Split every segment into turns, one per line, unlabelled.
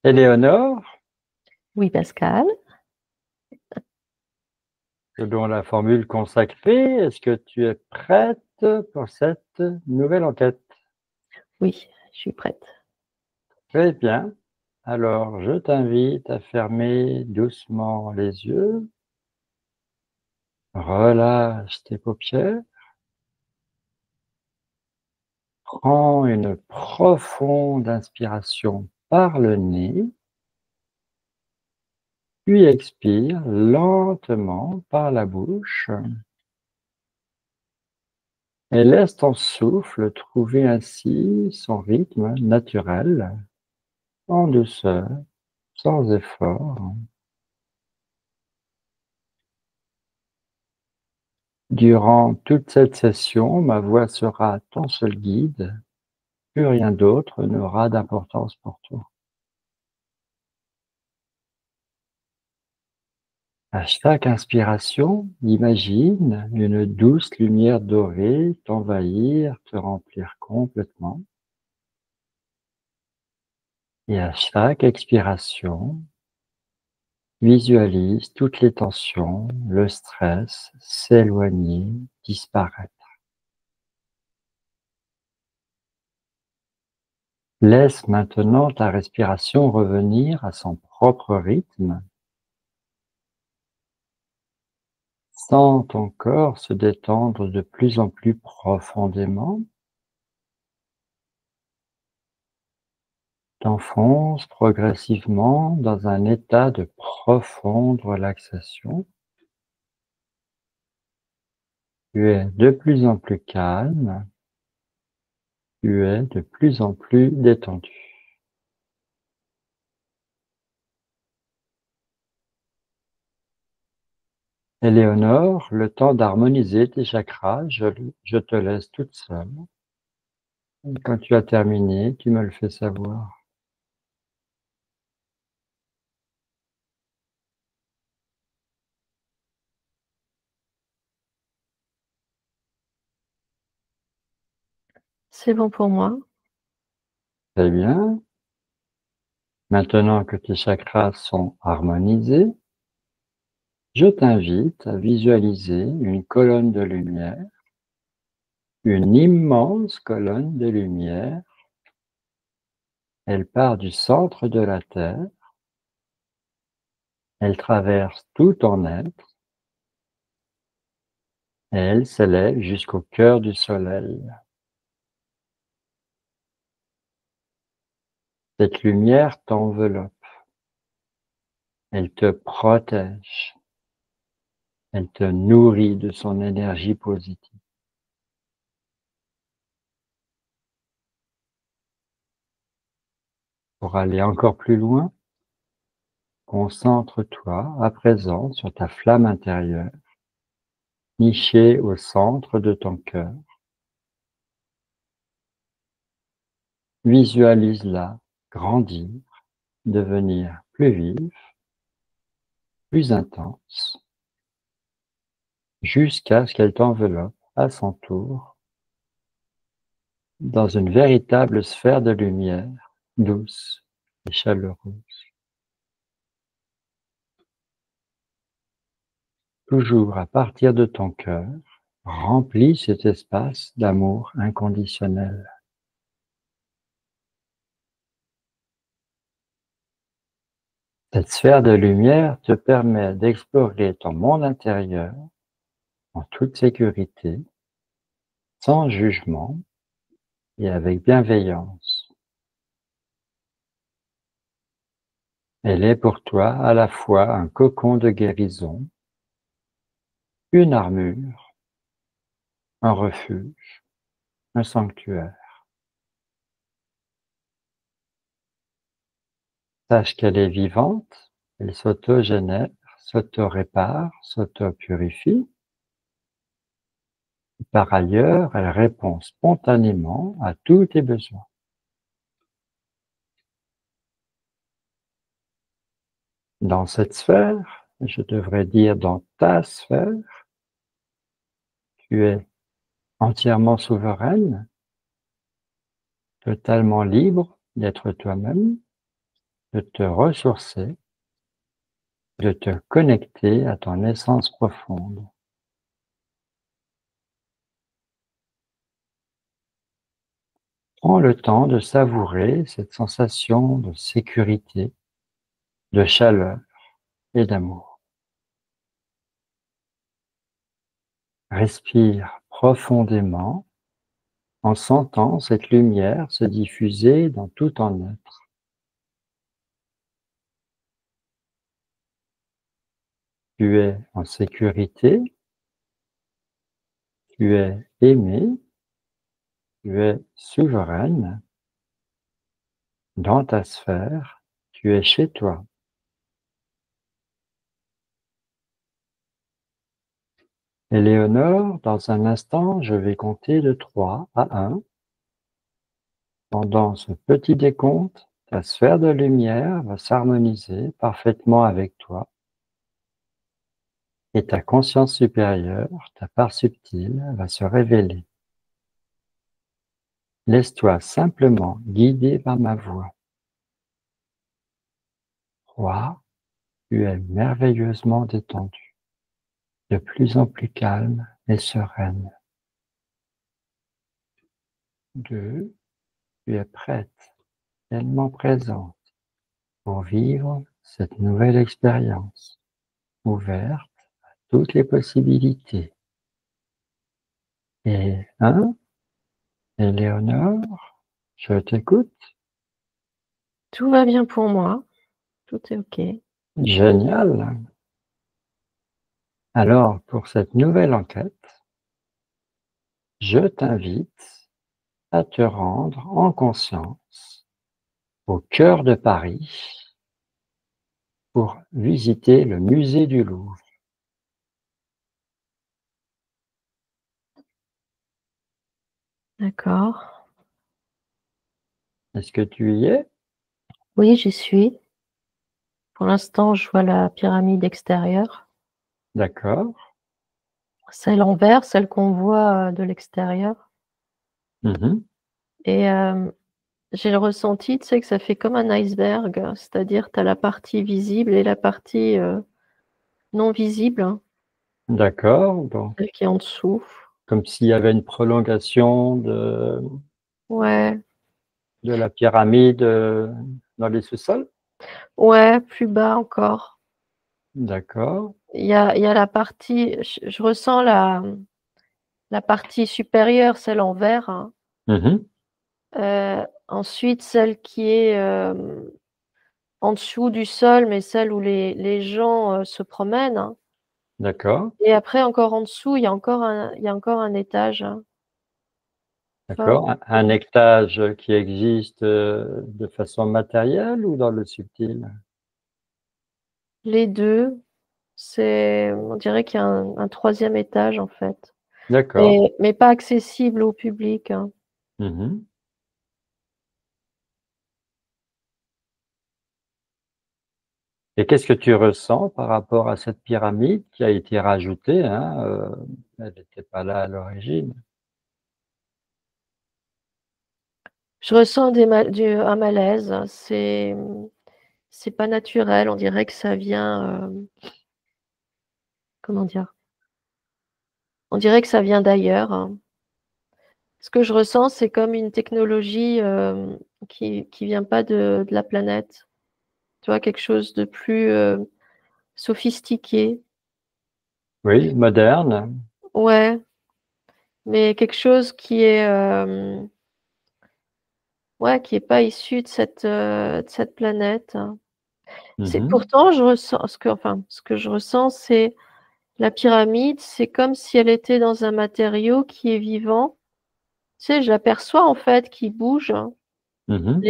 Éléonore,
Oui, Pascal.
selon la formule consacrée, est-ce que tu es prête pour cette nouvelle enquête?
Oui, je suis prête.
Très bien. Alors, je t'invite à fermer doucement les yeux. Relâche tes paupières. Prends une profonde inspiration par le nez, puis expire lentement par la bouche et laisse ton souffle trouver ainsi son rythme naturel, en douceur, sans effort. Durant toute cette session, ma voix sera ton seul guide, plus rien d'autre n'aura d'importance pour toi. À chaque inspiration, imagine une douce lumière dorée t'envahir, te remplir complètement. Et à chaque expiration, visualise toutes les tensions, le stress s'éloigner, disparaître. Laisse maintenant ta respiration revenir à son propre rythme. Sens ton corps se détendre de plus en plus profondément. T'enfonces progressivement dans un état de profonde relaxation. Tu es de plus en plus calme. Tu es de plus en plus détendu. Éléonore, le temps d'harmoniser tes chakras, je te laisse toute seule. Et quand tu as terminé, tu me le fais savoir.
C'est bon pour moi.
Très bien. Maintenant que tes chakras sont harmonisés, je t'invite à visualiser une colonne de lumière, une immense colonne de lumière. Elle part du centre de la Terre, elle traverse tout ton être et elle s'élève jusqu'au cœur du Soleil. Cette lumière t'enveloppe, elle te protège, elle te nourrit de son énergie positive. Pour aller encore plus loin, concentre-toi à présent sur ta flamme intérieure, nichée au centre de ton cœur. Visualise-la grandir, devenir plus vive, plus intense, jusqu'à ce qu'elle t'enveloppe à son tour dans une véritable sphère de lumière, douce et chaleureuse. Toujours à partir de ton cœur, remplis cet espace d'amour inconditionnel. Cette sphère de lumière te permet d'explorer ton monde intérieur en toute sécurité, sans jugement et avec bienveillance. Elle est pour toi à la fois un cocon de guérison, une armure, un refuge, un sanctuaire. Sache qu'elle est vivante, elle s'autogénère, s'auto-répare, s'auto-purifie. Par ailleurs, elle répond spontanément à tous tes besoins. Dans cette sphère, je devrais dire dans ta sphère, tu es entièrement souveraine, totalement libre d'être toi-même. de te ressourcer, de te connecter à ton essence profonde. Prends le temps de savourer cette sensation de sécurité, de chaleur et d'amour. Respire profondément en sentant cette lumière se diffuser dans tout ton être. Tu es en sécurité, tu es aimé, tu es souveraine dans ta sphère, tu es chez toi. Éléonore, dans un instant, je vais compter de 3 à 1. Pendant ce petit décompte, ta sphère de lumière va s'harmoniser parfaitement avec toi et ta conscience supérieure, ta part subtile, va se révéler. Laisse-toi simplement guider par ma voix. 3, tu es merveilleusement détendu, de plus en plus calme et sereine. 2, tu es prête, pleinement présente pour vivre cette nouvelle expérience, ouverte à toutes les possibilités. Et 1, Éléonore, je t'écoute.
Tout va bien pour moi. Tout est OK.
Génial. Alors, pour cette nouvelle enquête, je t'invite à te rendre en conscience au cœur de Paris pour visiter le musée du Louvre.
D'accord.
Est-ce que tu y es?
Oui, j'y suis. Pour l'instant, je vois la pyramide extérieure.
D'accord.
Celle en vert, celle qu'on voit de l'extérieur.
Mhm.
Et j'ai le ressenti, tu sais, que ça fait comme un iceberg, c'est-à-dire tu as la partie visible et la partie non visible, hein,
D'accord. Bon.
celle qui est en dessous.
Comme s'il y avait une prolongation
Ouais,
de la pyramide dans les sous-sols.
ouais, plus bas encore.
D'accord.
Il y a la partie, je ressens la partie supérieure, celle en vert, hein.
Mhm.
Ensuite, celle qui est en dessous du sol, mais celle où les gens se promènent, hein.
D'accord.
Et après, encore en dessous, il y a encore un étage, hein. Enfin,
D'accord. Un étage qui existe de façon matérielle ou dans le subtil?
les deux, on dirait qu'il y a un troisième étage en fait,
D'accord.
mais pas accessible au public, hein.
Mhm. Et qu'est-ce que tu ressens par rapport à cette pyramide qui a été rajoutée, hein, elle n'était pas là à l'origine.
Je ressens un malaise, c'est pas naturel, on dirait que ça vient, comment dire? On dirait que ça vient d'ailleurs, hein. Ce que je ressens, c'est comme une technologie, qui vient pas de la planète. Tu vois? Quelque chose de plus, sophistiqué.
Oui, moderne.
Ouais, mais quelque chose qui est, ouais, qui est pas issu de cette planète. C'est
Mhm.
pourtant je ressens ce que je ressens, c'est la pyramide, c'est comme si elle était dans un matériau qui est vivant. Tu sais, je l'aperçois en fait qui bouge, hein.
Mhm.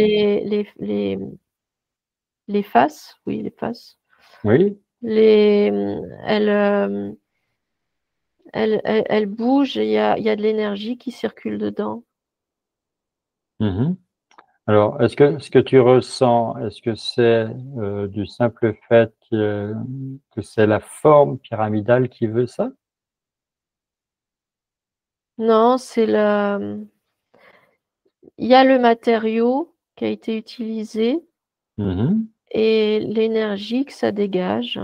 Les faces, oui, les faces.
Oui.
Elle bouge et il y a de l'énergie qui circule dedans.
Mhm. Alors, ce que tu ressens, est-ce que c'est du simple fait que c'est la forme pyramidale qui veut ça?
Non, il y a le matériau qui a été utilisé,
Mhm.
et l'énergie que ça dégage.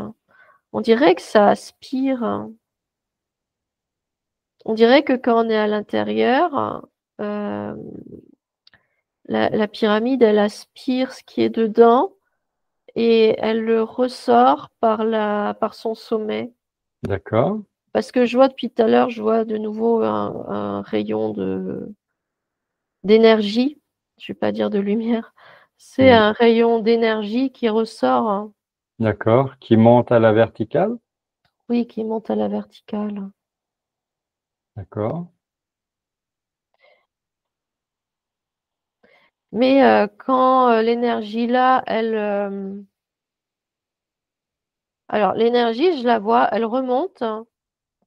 On dirait que ça aspire. On dirait que quand on est à l'intérieur, la pyramide, elle aspire ce qui est dedans et elle le ressort par son sommet.
D'accord.
Parce que je vois depuis tout à l'heure, je vois de nouveau un rayon d'énergie. Je ne vais pas dire de lumière. C'est
Mhm.
un rayon d'énergie qui ressort, hein.
D'accord. Qui monte à la verticale.
Oui, qui monte à la verticale.
D'accord.
Mais quand l'énergie là, alors l'énergie, je la vois, elle remonte, hein,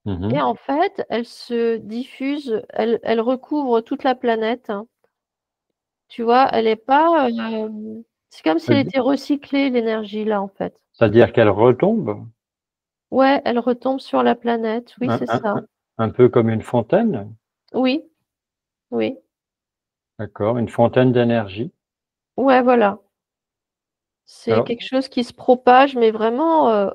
et
Mhm.
en fait, elle se diffuse, elle recouvre toute la planète, hein. Tu vois, elle est pas. C'est comme si elle
C'est-
était recyclée, l'énergie là, en fait.
C'est-à-dire qu'elle retombe,
Ouais, elle retombe sur la planète. Oui,
un,
c'est
un-
ça.
un- un peu comme une fontaine.
Oui, oui.
D'accord. Une fontaine d'énergie.
Ouais, voilà. C'est
Alors,
quelque chose qui se propage, mais vraiment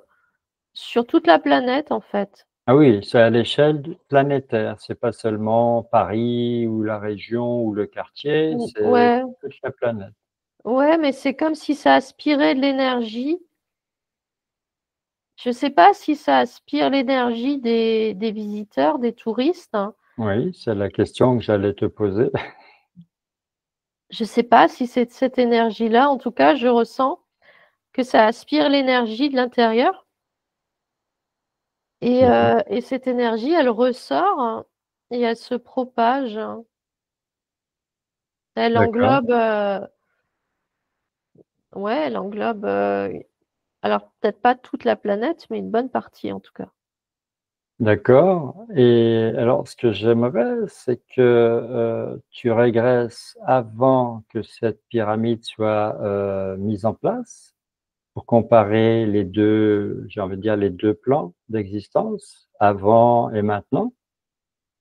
sur toute la planète, en fait.
ah oui, c'est à l'échelle planétaire. C'est pas seulement Paris ou la région ou le quartier, c'est
Ouais,
toute la planète.
ouais, mais c'est comme si ça aspirait de l'énergie. Je ne sais pas si ça aspire l'énergie des visiteurs, des touristes, hein.
Oui, c'est la question que j'allais te poser.
Je ne sais pas si c'est cette énergie-là. En tout cas, je ressens que ça aspire l'énergie de l'intérieur.
Mhm.
Et cette énergie, elle ressort, hein, et elle se propage, hein. Elle
D'accord.
englobe, ouais, elle englobe, alors peut-être pas toute la planète, mais une bonne partie en tout cas.
D'accord. Et alors, ce que j'aimerais, c'est que tu régresses avant que cette pyramide soit mise en place pour comparer les deux, j'ai envie de dire, les deux plans d'existence, avant et maintenant,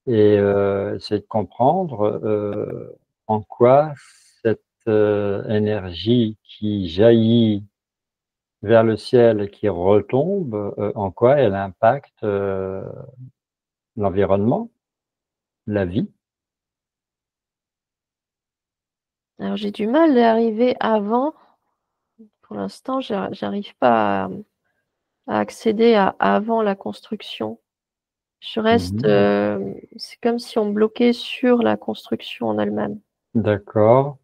et essayer de comprendre en quoi cette énergie qui jaillit vers le ciel et qui retombe, en quoi elle impacte l'environnement, la vie.
Alors j'ai du mal à arriver avant. Pour l'instant, j'arrive pas à accéder à avant la construction. Je reste,
Mhm.
c'est comme si on bloquait sur la construction en elle-même.
D'accord.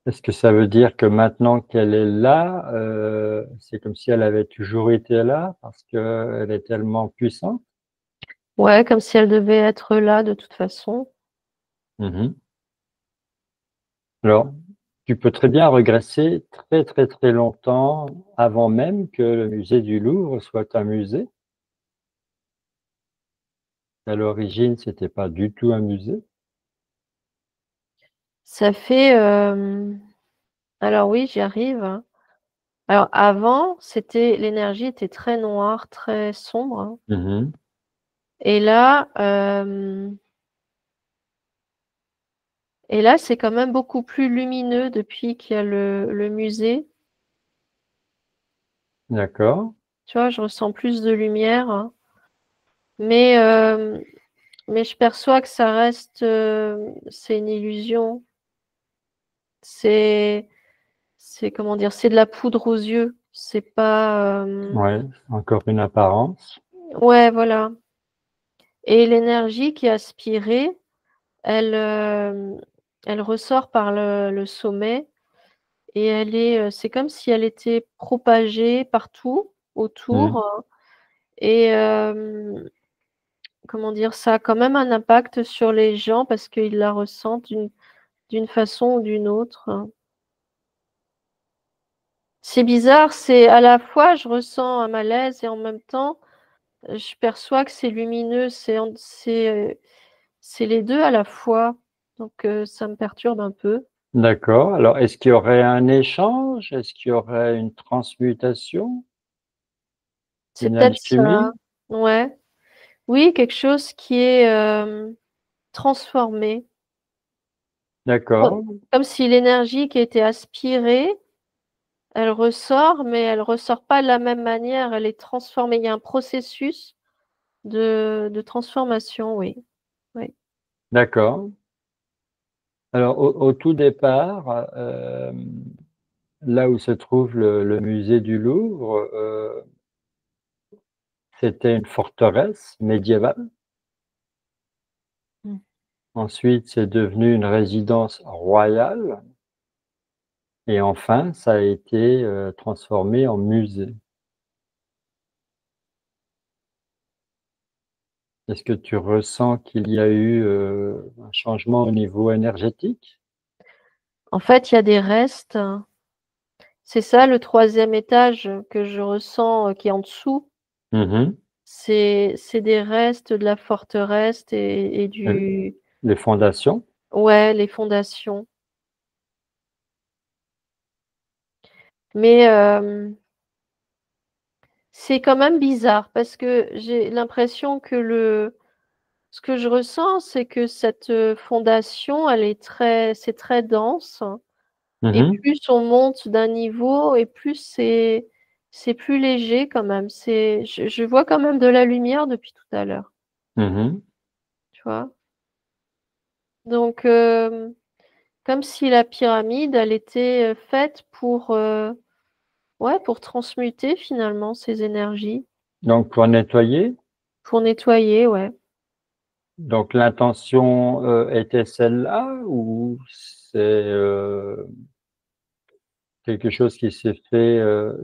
Est-ce que ça veut dire que maintenant qu'elle est là, c'est comme si elle avait toujours été là parce qu'elle est tellement puissante?
Ouais, comme si elle devait être là de toute façon.
Mhm. Alors, tu peux très bien regresser très, très, très longtemps avant même que le musée du Louvre soit un musée. À l'origine, c'était pas du tout un musée.
Ça fait, alors oui, j'y arrive, hein. Alors avant, l'énergie était très noire, très sombre, hein.
Mhm.
Et là, c'est quand même beaucoup plus lumineux depuis qu'il y a le musée.
D'accord,
Tu vois, je ressens plus de lumière, hein. Mais, euh, mais je perçois que ça reste, c'est une illusion. C'est, c'est comment dire, c'est de la poudre aux yeux. C'est pas,
ouais, encore une apparence.
ouais, voilà. Et l'énergie qui est aspirée, elle, elle ressort par le sommet et c'est comme si elle était propagée partout autour,
Mhm.
hein. Et comment dire, ça a quand même un impact sur les gens parce qu'ils la ressentent d'une façon ou d'une autre, hein. C'est bizarre, c'est à la fois je ressens un malaise et en même temps je perçois que c'est lumineux, c'est les deux à la fois. Donc ça me perturbe un peu.
D'accord. Alors, est-ce qu'il y aurait un échange? Est-ce qu'il y aurait une transmutation,
C'est
une
peut-être ça.
alchimie?
Ouais. Oui, quelque chose qui est transformé.
D'accord.
Comme si l'énergie qui était aspirée, Elle ressort, mais elle ressort pas de la même manière. Elle est transformée. Il y a un processus de transformation, oui. Oui.
D'accord. Alors, au tout départ, là où se trouve le musée du Louvre, c'était une forteresse médiévale.
Mm.
Ensuite, c'est devenu une résidence royale et enfin, ça a été, transformé en musée. Est-ce que tu ressens qu'il y a eu, un changement au niveau énergétique?
En fait, il y a des restes. C'est ça le troisième étage que je ressens qui est en dessous.
Mmh.
C'est des restes de la forteresse et du
Les fondations?
ouais, les fondations. Mais c'est quand même bizarre parce que j'ai l'impression que ce que je ressens, c'est que cette fondation, c'est très dense. Et
Mmh.
plus on monte d'un niveau et plus c'est plus léger quand même. Je vois quand même de la lumière depuis tout à l'heure,
Mmh.
tu vois. Donc comme si la pyramide, elle était faite pour ouais, pour transmuter finalement ces énergies,
Donc pour nettoyer,
pour nettoyer, ouais.
donc l'intention, était celle-là ou c'est, quelque chose qui s'est fait,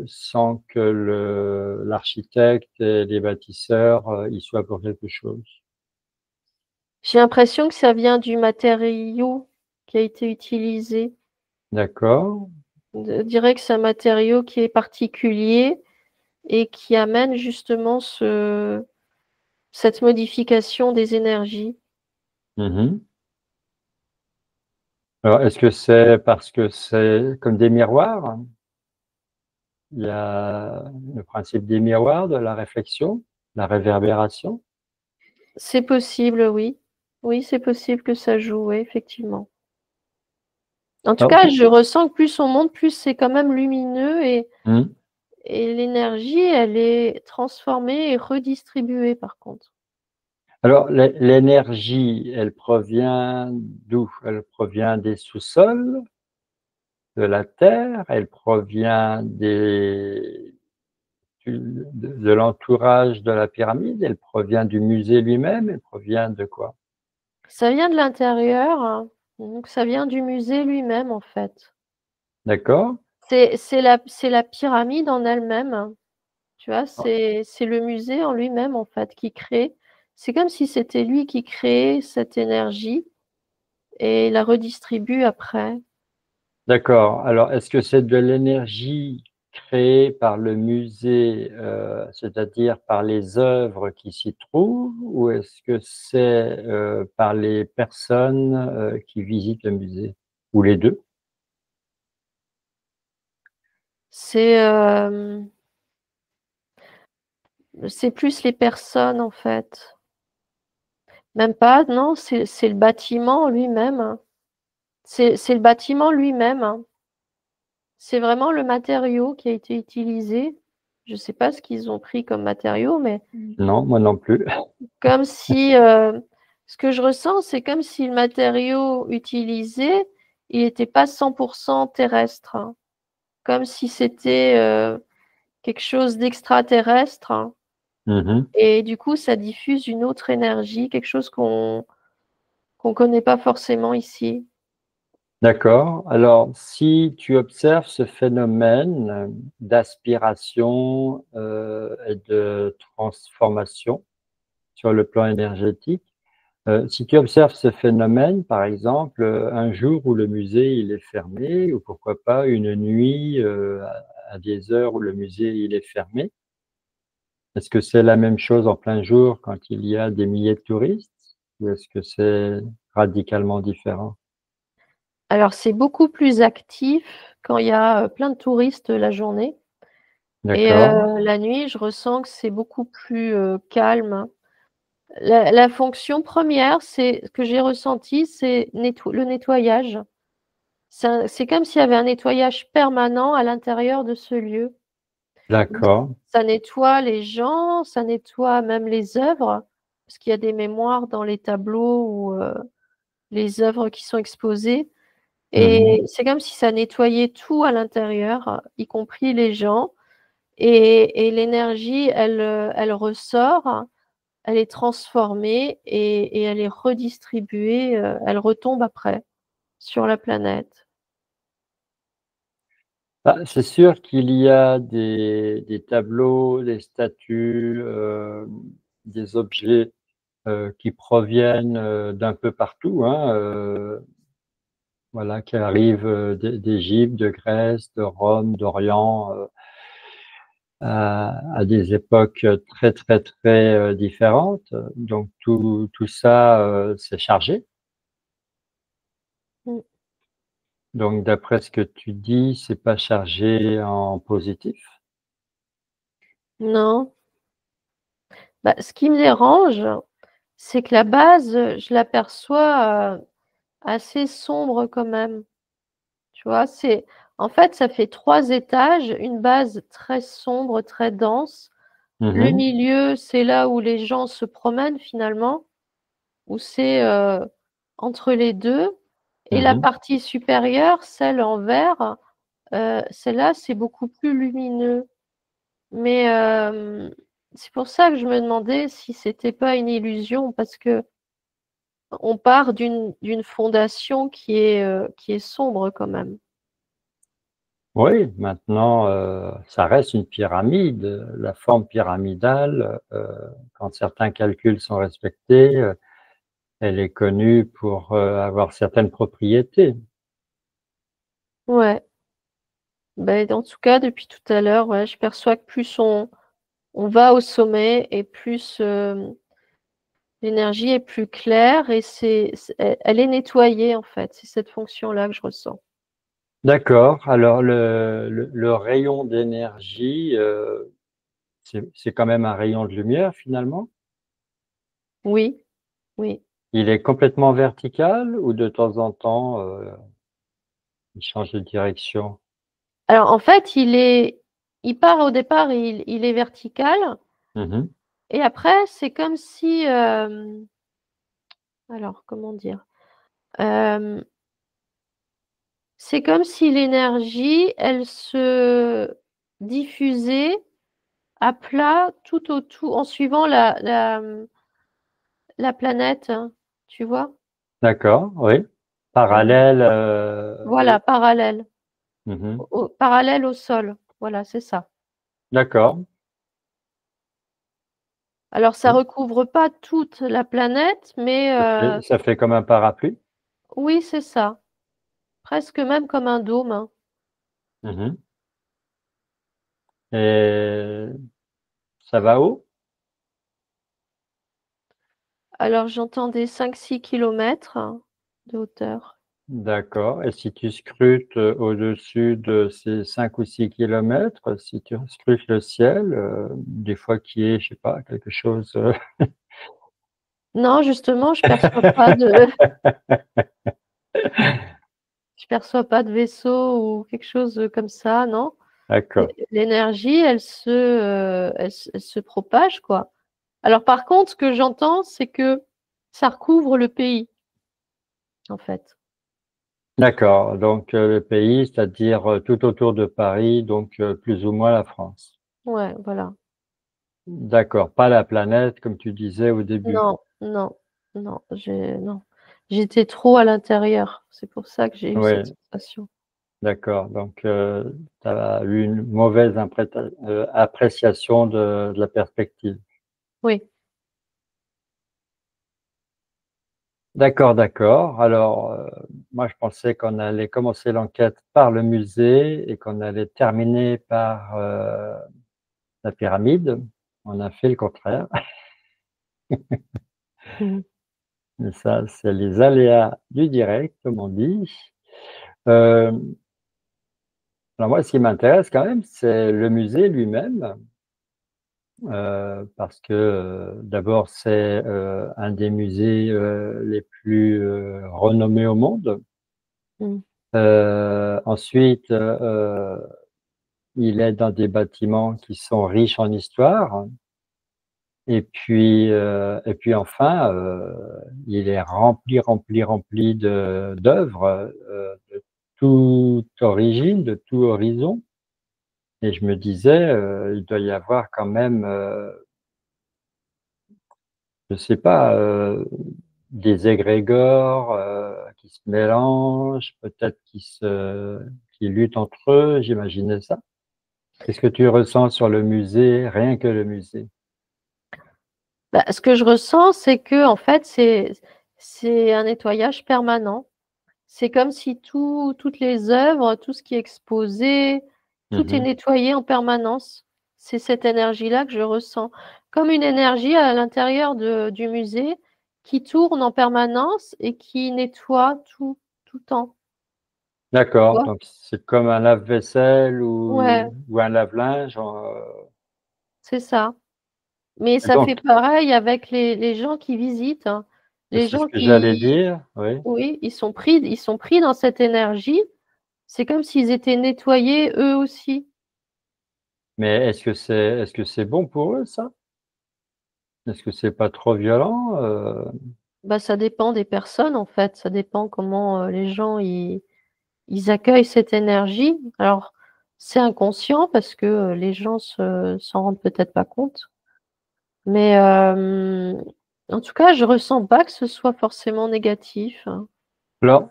sans que le l'architecte et les bâtisseurs, y soient pour quelque chose?
J'ai l'impression que ça vient du matériau qui a été utilisé.
D'accord.
Je dirais que c'est un matériau qui est particulier et qui amène justement cette modification des énergies.
Mmh. Alors est-ce que c'est parce que c'est comme des miroirs? Il y a le principe des miroirs, de la réflexion, la réverbération?
C'est possible, oui. Oui, c'est possible que ça joue, oui, effectivement. En tout
Alors
cas,
pour
je ressens que plus on monte, plus c'est quand même lumineux
mmh.
et l'énergie, elle est transformée et redistribuée par contre.
Alors l'énergie, elle provient d'où? Elle provient des sous-sols, de la terre? Elle provient de l'entourage de la pyramide? Elle provient du musée lui-même? Elle provient de quoi?
Ça vient de l'intérieur, hein, donc ça vient du musée lui-même en fait.
D'accord?
C'est la pyramide en elle-même, hein. Tu vois,
Ah,
c'est le musée en lui-même, en fait, qui crée. C'est comme si c'était lui qui créait cette énergie et la redistribue après.
d'accord. Alors est-ce que c'est de l'énergie créée par le musée, c'est-à-dire par les œuvres qui s'y trouvent? Ou est-ce que c'est, par les personnes, qui visitent le musée? Ou les 2?
C'est c'est plus les personnes, en fait. Même pas, non, c'est le bâtiment lui-même, hein. C'est le bâtiment lui-même, hein. C'est vraiment le matériau qui a été utilisé. Je ne sais pas ce qu'ils ont pris comme matériau, mais
Non, moi non plus.
comme si, ce que je ressens, c'est comme si le matériau utilisé, il n'était pas 100% terrestre, hein. Comme si c'était quelque chose d'extraterrestre, hein.
Mmh.
Et du coup, ça diffuse une autre énergie, quelque chose qu'on connaît pas forcément ici.
D'accord. Alors, si tu observes ce phénomène d'aspiration, et de transformation sur le plan énergétique, si tu observes ce phénomène, par exemple, un jour où le musée il est fermé ou pourquoi pas une nuit, à des heures où le musée il est fermé, est-ce que c'est la même chose en plein jour quand il y a des milliers de touristes? Ou est-ce que c'est radicalement différent?
Alors, c'est beaucoup plus actif quand il y a plein de touristes la journée. Et
D'accord.
la nuit, je ressens que c'est beaucoup plus calme. La fonction première, c'est ce que j'ai ressenti, c'est le nettoyage. C'est comme s'il y avait un nettoyage permanent à l'intérieur de ce lieu. Donc,
D'accord.
ça nettoie les gens, ça nettoie même les œuvres, parce qu'il y a des mémoires dans les tableaux ou les œuvres qui sont exposées.
Mhm.
Et c'est comme si ça nettoyait tout à l'intérieur, y compris les gens. Et l'énergie, elle ressort, elle est transformée et elle est redistribuée, elle retombe après sur la planète.
Bah, c'est sûr qu'il y a des tableaux, des statues, des objets qui proviennent d'un peu partout, hein, voilà, qui arrivent d'Égypte, de Grèce, de Rome, d'Orient, à des époques très très très différentes. Donc tout ça, c'est chargé.
Mm.
Donc d'après ce que tu dis, c'est pas chargé en positif.
Non. Bah, ce qui me dérange, c'est que la base, je l'aperçois assez sombre quand même. Tu vois, en fait, ça fait 3 étages, une base très sombre, très dense. Le
Mhm,
milieu, c'est là où les gens se promènent finalement, où c'est entre les deux. Et la
mhm.
partie supérieure, celle en vert, celle-là, c'est beaucoup plus lumineux. Mais c'est pour ça que je me demandais si c'était pas une illusion, parce que on part d'une fondation qui est sombre quand même.
Oui, maintenant, ça reste une pyramide. La forme pyramidale, quand certains calculs sont respectés, elle est connue pour avoir certaines propriétés.
Ouais. Ben, en tout cas, depuis tout à l'heure, ouais, je perçois que plus on va au sommet et plus l'énergie est plus claire et elle est nettoyée en fait. C'est cette fonction-là que je ressens.
D'accord. Alors le rayon d'énergie, c'est quand même un rayon de lumière finalement?
Oui, oui.
Il est complètement vertical ou de temps en temps, il change de direction?
Alors en fait, il part au départ, il est vertical
Mmh.
et après, c'est comme si, alors comment dire? Euh, c'est comme si l'énergie, elle se diffusait à plat tout autour en suivant la planète, hein, tu vois?
D'accord, oui.
Euh,
Parallèle,
voilà, parallèle,
mmh.
parallèle au sol. Voilà, c'est ça.
D'accord.
Alors, ça recouvre pas toute la planète, mais
Ça fait comme un parapluie?
oui, c'est ça. Presque même comme un dôme, hein.
Mmh. Et ça va haut?
Alors, j'entendais 5-6 kilomètres de hauteur.
D'accord, et si tu scrutes, au-dessus de ces 5 ou 6 kilomètres, si tu scrutes le ciel, des fois qu'il y ait, je sais pas, quelque chose,
Non, justement, je perçois pas de vaisseau ou quelque chose comme ça, non.
D'accord,
L'énergie, elle se propage, quoi. Alors par contre, ce que j'entends, c'est que ça recouvre le pays, en fait.
d'accord, donc le pays, c'est-à-dire, tout autour de Paris, donc plus ou moins la France.
Ouais, voilà.
D'accord, pas la planète comme tu disais au début.
Non, non, non. J'étais trop à l'intérieur. C'est pour ça que j'ai eu cette
Oui,
sensation.
d'accord, donc tu as eu une mauvaise appréciation de la perspective.
Oui.
D'accord, d'accord. Alors, moi, je pensais qu'on allait commencer l'enquête par le musée et qu'on allait terminer par la pyramide. On a fait le contraire.
Mhm.
Mais ça, c'est les aléas du direct, comme on dit. Euh, alors moi, ce qui m'intéresse quand même, c'est le musée lui-même, parce que d'abord, c'est un des musées les plus renommés au monde.
Mhm.
Ensuite, il est dans des bâtiments qui sont riches en histoire. Et puis enfin, il est rempli d'œuvres de toute origine, de tout horizon. Et je me disais, il doit y avoir quand même, je sais pas, des égrégores qui se mélangent, peut-être qui luttent entre eux. J'imaginais ça. Qu'est-ce que tu ressens sur le musée, rien que le musée?
Bah, ce que je ressens, c'est que en fait, c'est un nettoyage permanent. C'est comme si toutes les œuvres, tout ce qui est exposé, tout est
Mhm.
nettoyé en permanence. C'est cette énergie-là que je ressens, comme une énergie à l'intérieur du musée qui tourne en permanence et qui nettoie tout le temps. Tu
D'accord,
vois?
donc c'est comme un lave-vaisselle
Ouais,
ou un lave-linge.
c'est ça. Mais ça
Donc,
fait pareil avec les gens qui visitent, hein. Les
c'est ce
gens
que j'allais
qui,
dire, oui.
oui, ils sont pris dans cette énergie. C'est comme s'ils étaient nettoyés eux aussi.
Mais est-ce que c'est bon pour eux, ça? Est-ce que c'est pas trop violent?
Bah, ça dépend des personnes en fait. Ça dépend comment les gens ils accueillent cette énergie. Alors, c'est inconscient parce que les gens s'en rendent peut-être pas compte. Mais en tout cas, je ressens pas que ce soit forcément négatif, hein.
Alors,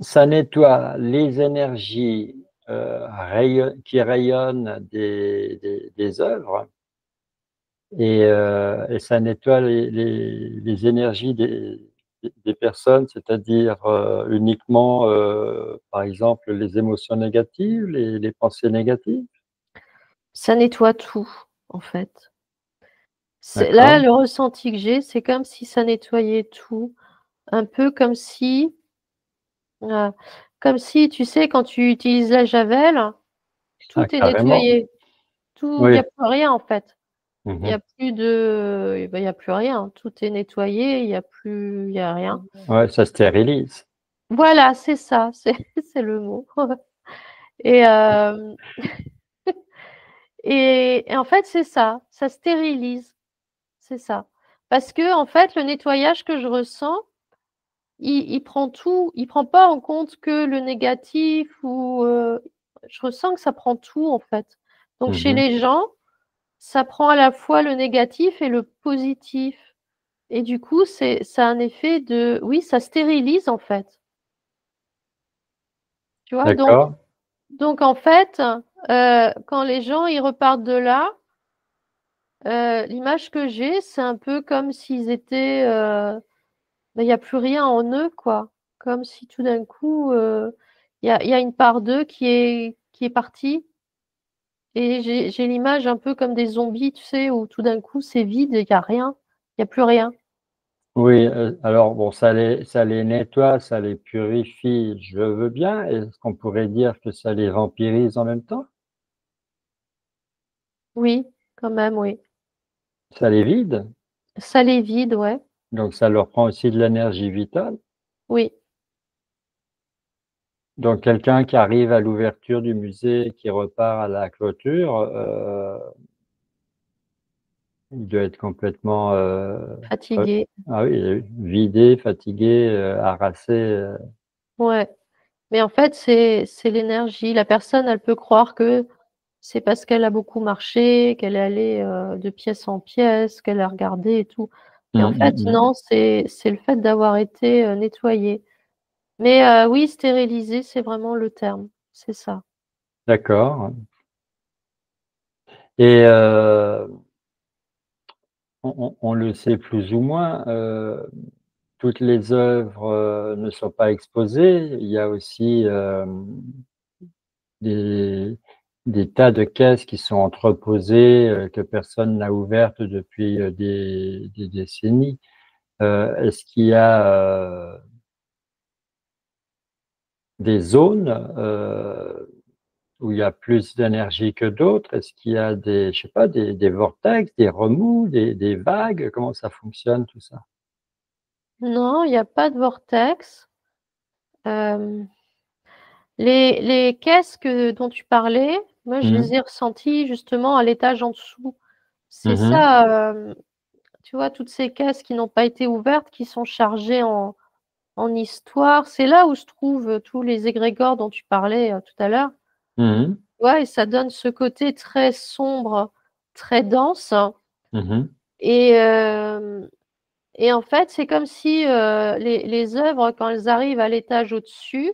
ça nettoie les énergies qui rayonnent des œuvres et ça nettoie les énergies des personnes, c'est-à-dire uniquement, par exemple, les émotions négatives, les pensées négatives.
Ça nettoie tout, en fait. Là,
D'accord.
le ressenti que j'ai, c'est comme si ça nettoyait tout. Un peu euh, comme si, tu sais, quand tu utilises la javel,
Ah,
tout est
carrément.
nettoyé. Tout, il n'y
Oui.
a plus rien, en fait. Il y
Mhm.
a plus de, eh ben, il y a plus rien. Tout est nettoyé, il y a rien.
Ouais, ça stérilise.
Voilà, c'est ça, c'est le mot. Et, et en fait, c'est ça, ça stérilise, c'est ça. Parce que, en fait, le nettoyage que je ressens, il prend tout, il prend pas en compte que le négatif ou je ressens que ça prend tout, en fait. Donc, chez
Mhm.
les gens, ça prend à la fois le négatif et le positif. Et du coup, ça a un effet de, oui, ça stérilise, en fait. Tu vois,
D'accord.
donc en fait, quand les gens ils repartent de là, l'image que j'ai, c'est un peu comme s'ils étaient, ben, il n'y a plus rien en eux, quoi. Comme si tout d'un coup, il y a une part d'eux qui est partie. Et j'ai l'image un peu comme des zombies, tu sais, où tout d'un coup c'est vide, il n'y a rien, il n'y a plus rien.
Oui, alors bon, ça les nettoie, ça les purifie, je veux bien. Est-ce qu'on pourrait dire que ça les vampirise en même temps?
Oui, quand même, oui.
Ça les vide,
Ça les vide, ouais.
donc ça leur prend aussi de l'énergie vitale.
Oui.
Donc quelqu'un qui arrive à l'ouverture du musée et qui repart à la clôture, il doit être complètement,
Fatigué.
ah oui, vidé, fatigué, harassé,
Ouais. Mais en fait, c'est l'énergie. La personne, elle peut croire que c'est parce qu'elle a beaucoup marché, qu'elle est allée de pièce en pièce, qu'elle a regardé et tout. Mais en
Mmh, mmh
fait,
mh.
non, c'est le fait d'avoir été nettoyé. Mais oui, stérilisé, c'est vraiment le terme. C'est ça.
D'accord. Et on le sait plus ou moins, toutes les œuvres, ne sont pas exposées. Il y a aussi, des des tas de caisses qui sont entreposées, que personne n'a ouvertes depuis, des décennies. Est-ce qu'il y a, des zones, où il y a plus d'énergie que d'autres? Est-ce qu'il y a des, je sais pas, des vortex, des remous, des vagues? Comment ça fonctionne tout ça?
Non, il n'y a pas de vortex. Euh, Les caisses dont tu parlais, moi, je les
Mhm.
ai ressenties justement à l'étage en dessous. C'est
Mhm.
ça, tu vois, toutes ces caisses qui n'ont pas été ouvertes, qui sont chargées en histoire. C'est là où se trouvent tous les égrégores dont tu parlais tout à l'heure.
Mhm.
Ouais, et ça donne ce côté très sombre, très dense.
Mhm.
Et, et en fait, c'est comme si les œuvres, quand elles arrivent à l'étage au-dessus,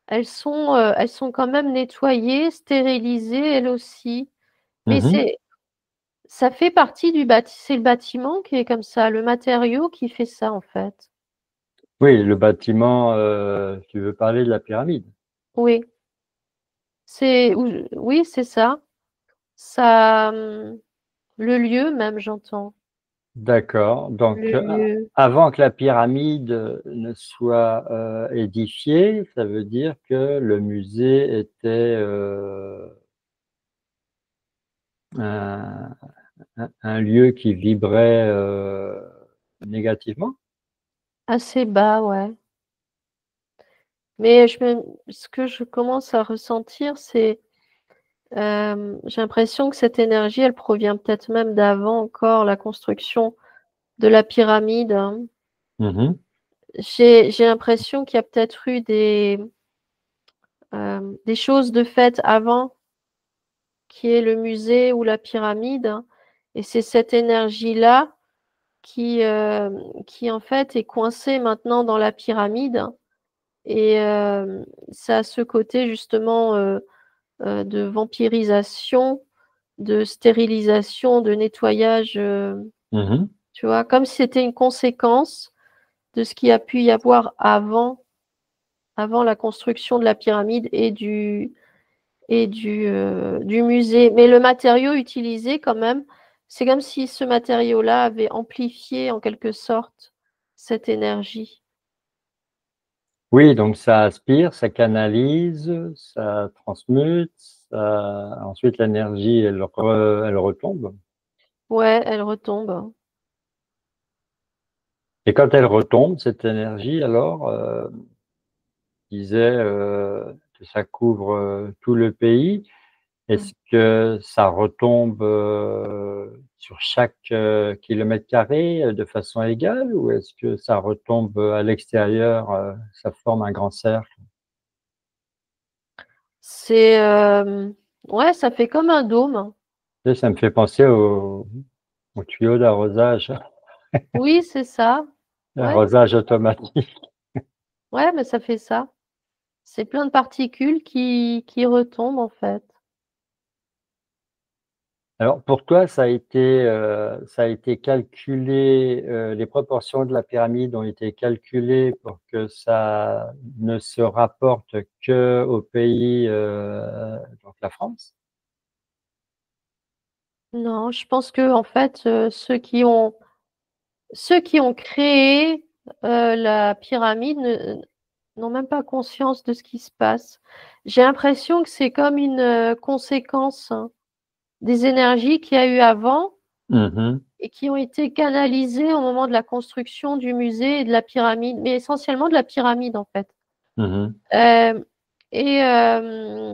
elles sont quand même nettoyées, stérilisées, elles aussi. Mais
Mhm.
ça fait partie c'est le bâtiment qui est comme ça, le matériau qui fait ça en fait.
Oui, le bâtiment, tu veux parler de la pyramide.
Oui, oui, c'est ça. Ça, le lieu même, j'entends.
D'accord. Donc,
Le lieu.
avant que la pyramide ne soit édifiée, ça veut dire que le musée était un, un lieu qui vibrait négativement.
Assez bas, ouais. Mais ce que je commence à ressentir, c'est, j'ai l'impression que cette énergie, elle provient peut-être même d'avant encore la construction de la pyramide, hein.
Mhm.
J'ai l'impression qu'il y a peut-être eu des choses de faites avant, qui est le musée ou la pyramide, hein. Et c'est cette énergie-là qui en fait est coincée maintenant dans la pyramide. Et ça a ce côté justement de vampirisation, de stérilisation, de nettoyage,
Mhm.
tu vois, comme si c'était une conséquence de ce qui a pu y avoir avant la construction de la pyramide du musée. Mais le matériau utilisé, quand même, c'est comme si ce matériau-là avait amplifié en quelque sorte cette énergie.
Oui, donc ça aspire, ça canalise, ça transmute, ensuite l'énergie, elle retombe.
Ouais, elle retombe.
Et quand elle retombe, cette énergie, alors, disait que ça couvre tout le pays.
Mm.
Est-ce que ça retombe sur chaque kilomètre carré de façon égale ou est-ce que ça retombe à l'extérieur, ça forme un grand cercle?
C'est, ouais, ça fait comme un dôme.
Tu sais, ça me fait penser au tuyau d'arrosage,
Oui, c'est ça. Ouais,
l'arrosage automatique.
ouais, mais ça fait ça. C'est plein de particules qui retombent en fait.
Alors pour toi, ça a été calculé, les proportions de la pyramide ont été calculées pour que ça ne se rapporte qu'au pays, donc la France?
Non, je pense que en fait, ceux qui ont créé la pyramide n'ont même pas conscience de ce qui se passe. J'ai l'impression que c'est comme une conséquence, hein, des énergies qu'il y a eu avant
Mmh.
et qui ont été canalisées au moment de la construction du musée et de la pyramide, mais essentiellement de la pyramide en fait.
Mmh.
Euh, et, euh,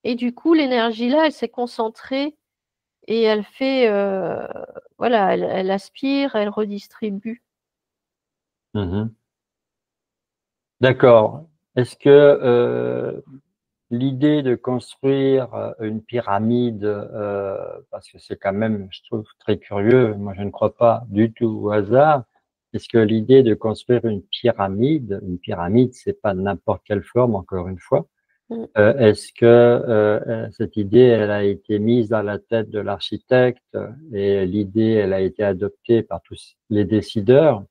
et du coup, l'énergie là, elle s'est concentrée et elle fait, voilà, elle aspire, elle redistribue.
Mmh. D'accord. Est-ce que, l'idée de construire, une pyramide, parce que c'est quand même, je trouve, très curieux, moi je ne crois pas du tout au hasard. Est-ce que l'idée de construire une pyramide, c'est pas n'importe quelle forme, encore une fois.
Mm.
Est-ce que, cette idée, elle a été mise dans la tête de l'architecte et l'idée, elle a été adoptée par tous les décideurs?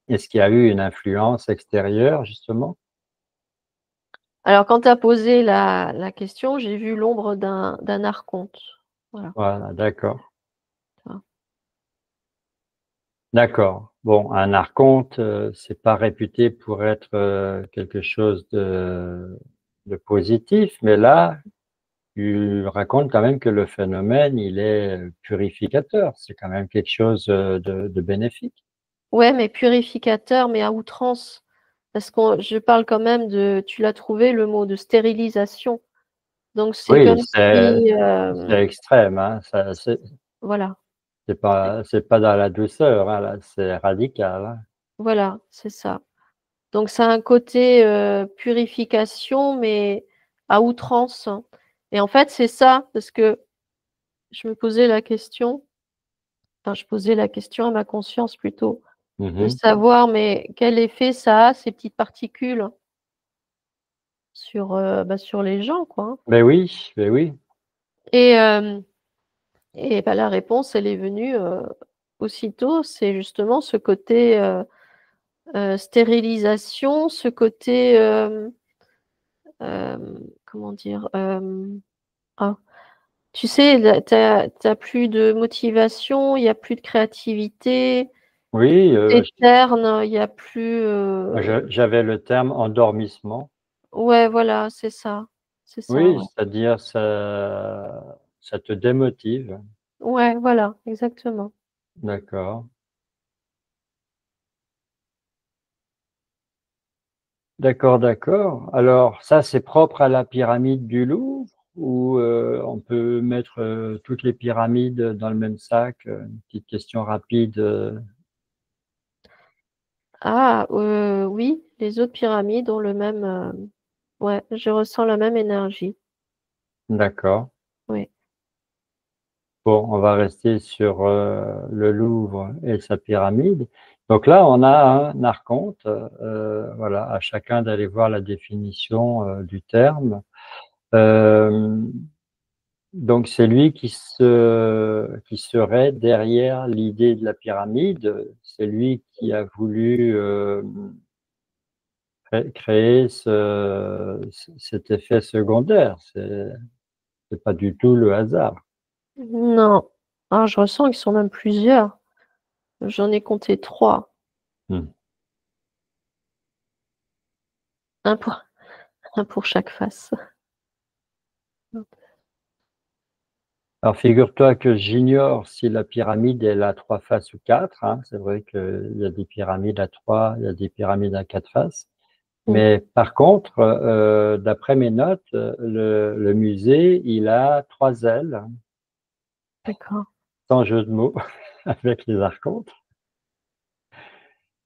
Est-ce qu'il y a eu une influence extérieure, justement?
Alors, quand tu as posé la question, j'ai vu l'ombre d'un archonte. Voilà.
Voilà, d'accord.
Tu vois.
D'accord. Bon, un archonte, c'est pas réputé pour être quelque chose de positif, mais là, tu racontes quand même que le phénomène, il est purificateur. C'est quand même quelque chose de bénéfique.
Ouais, mais purificateur, mais à outrance. Parce que je parle quand même de, tu l'as trouvé, le mot de stérilisation. Donc c'est
Oui,
comme si,
c'est extrême, hein,
voilà,
c'est pas dans la douceur, hein, là, c'est radical, hein.
voilà, c'est ça. Donc ça a un côté purification, mais à outrance, hein. Et en fait, c'est ça, parce que je me posais la question, enfin je posais la question à ma conscience plutôt, de
Mhm.
savoir, mais quel effet ça a, ces petites particules, sur les gens, quoi, hein.
Ben oui, ben oui.
Et, euh, et bah, la réponse, elle est venue aussitôt, c'est justement ce côté stérilisation, ce côté, comment dire, ah, tu sais, là, t'as plus de motivation, il n'y a plus de créativité,
Oui,
c'est terne, il n'y a plus.
j'avais le terme endormissement.
Ouais, voilà, c'est ça. C'est ça,
Oui,
ouais.
c'est-à-dire ça te démotive.
Ouais, voilà, exactement.
D'accord. D'accord, d'accord. Alors, ça, c'est propre à la pyramide du Louvre ou on peut mettre toutes les pyramides dans le même sac? Une petite question rapide.
Ah, oui, les autres pyramides ont le même. Ouais, je ressens la même énergie.
D'accord.
Oui.
Bon, on va rester sur le Louvre et sa pyramide. Donc là, on a un archonte. Voilà, à chacun d'aller voir la définition du terme. Euh, donc c'est lui qui serait derrière l'idée de la pyramide. C'est lui qui a voulu créer cet effet secondaire. C'est pas du tout le hasard.
Non. Ah, je ressens qu'ils sont même plusieurs. J'en ai compté 3.
Hmm.
Un pour, un pour chaque face.
Alors, figure-toi que j'ignore si la pyramide elle a trois faces ou quatre, hein. C'est vrai qu'il y a des pyramides à trois, il y a des pyramides à quatre faces.
Mm.
Mais par contre, d'après mes notes, le musée, il a trois ailes,
D'accord.
sans jeu de mots, avec les archontes.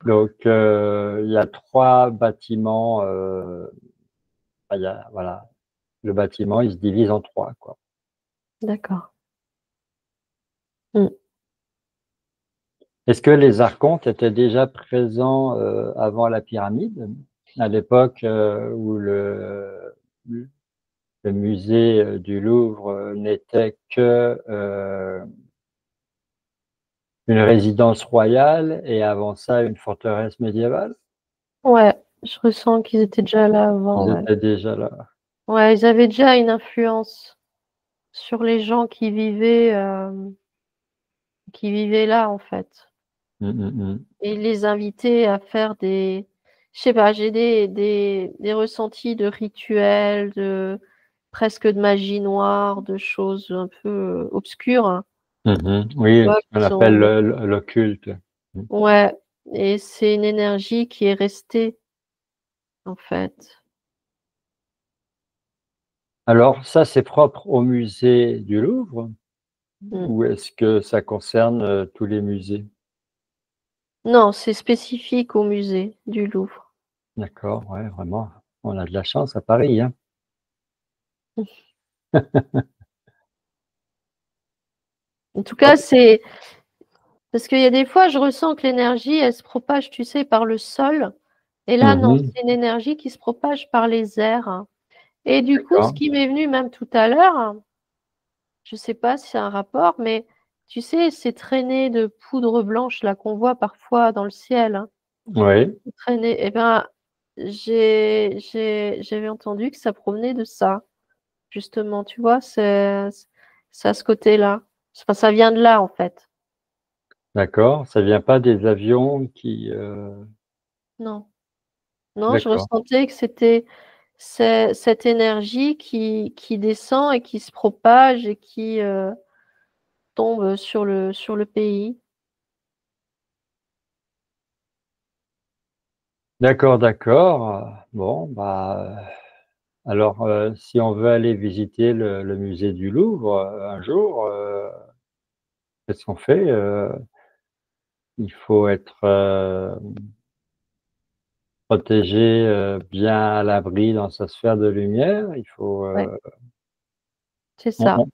Donc, il y a trois bâtiments. Enfin, voilà, le bâtiment, il se divise en trois, quoi.
D'accord. Mm.
Est-ce que les archontes étaient déjà présents avant la pyramide, à l'époque où le musée du Louvre n'était que une résidence royale et avant ça une forteresse médiévale?
Ouais, je ressens qu'ils étaient déjà là avant,
Ils
ouais.
étaient déjà là.
Ouais, ils avaient déjà une influence sur les gens qui vivaient là, en fait.
Mm.
Et les inviter à faire des, je sais pas, j'ai des ressentis de rituels, presque de magie noire, de choses un peu obscures, hein, tu
Oui,
vois,
ce qu'on
qui
appelle
sont,
l'occulte. Mm.
ouais, et c'est une énergie qui est restée, en fait.
Alors, ça, c'est propre au musée du Louvre
Mm.
ou est-ce que ça concerne tous les musées?
Non, c'est spécifique au musée du Louvre.
D'accord, ouais, vraiment. On a de la chance à Paris, hein.
En tout cas, c'est parce qu'il y a des fois, je ressens que l'énergie, elle se propage, tu sais, par le sol. Et là, non,
Mhm.
c'est une énergie qui se propage par les airs. Et du coup, ce
D'accord.
qui m'est venu même tout à l'heure, je sais pas si c'est un rapport, mais tu sais, ces traînées de poudre blanche là qu'on voit parfois dans le ciel, hein,
Oui,
traînées, eh ben, j'avais entendu que ça provenait de ça, justement, tu vois, c'est à ce côté-là. Enfin, ça vient de là, en fait.
d'accord. Ça vient pas des avions qui.
Non, non, je
D'accord.
ressentais que c'était cette énergie qui descend et qui se propage et qui tombe sur le pays.
D'accord, d'accord. Bon, alors, si on veut aller visiter le musée du Louvre un jour, qu'est-ce qu'on fait? Il faut être protégé, bien à l'abri dans sa sphère de lumière. Il faut,
Ouais, c'est
on,
ça.
on-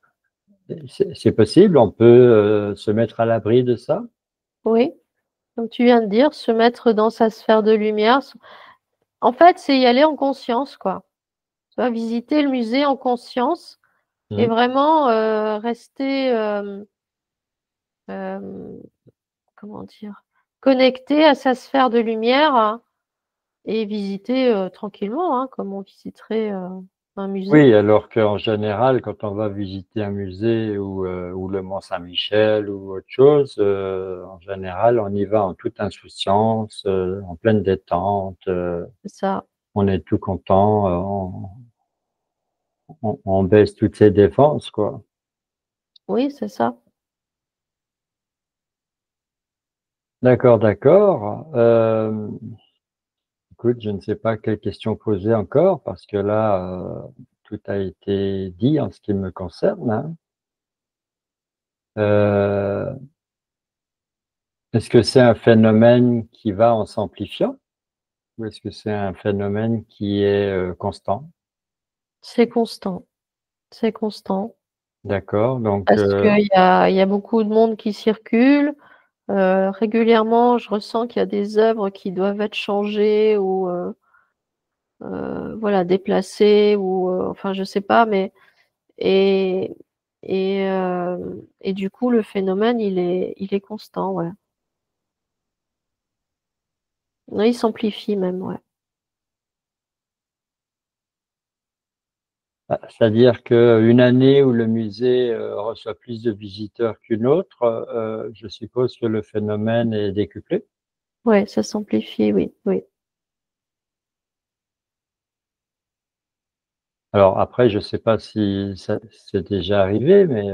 c'est possible, on peut se mettre à l'abri de ça?
Oui, comme tu viens de dire, se mettre dans sa sphère de lumière. En fait, c'est y aller en conscience, quoi. Tu vois, visiter le musée en conscience et
Mhm.
vraiment rester, euh, comment dire, connecté à sa sphère de lumière, hein, et visiter tranquillement, hein, comme on visiterait un musée.
Oui, alors qu'en général, quand on va visiter un musée ou le Mont Saint-Michel ou autre chose, en général, on y va en toute insouciance, en pleine détente,
C'est ça.
on est tout content, on baisse toutes ses défenses, quoi.
Oui, c'est ça.
D'accord, d'accord. Écoute, je ne sais pas quelle question poser encore parce que là, tout a été dit en ce qui me concerne, hein. Euh, Est-ce que c'est un phénomène qui va en s'amplifiant ou est-ce que c'est un phénomène qui est constant?
C'est constant. C'est constant.
D'accord, donc
Parce qu'il y a beaucoup de monde qui circule. Régulièrement, je ressens qu'il y a des œuvres qui doivent être changées ou voilà, déplacées ou enfin je sais pas, mais et et du coup le phénomène il est constant, ouais. Oui, il s'amplifie même, ouais.
c'est-à-dire qu'une année où le musée reçoit plus de visiteurs qu'une autre, je suppose que le phénomène est décuplé.
Ouais, ça s'amplifie, oui, oui.
Alors après, je ne sais pas si ça c'est déjà arrivé, mais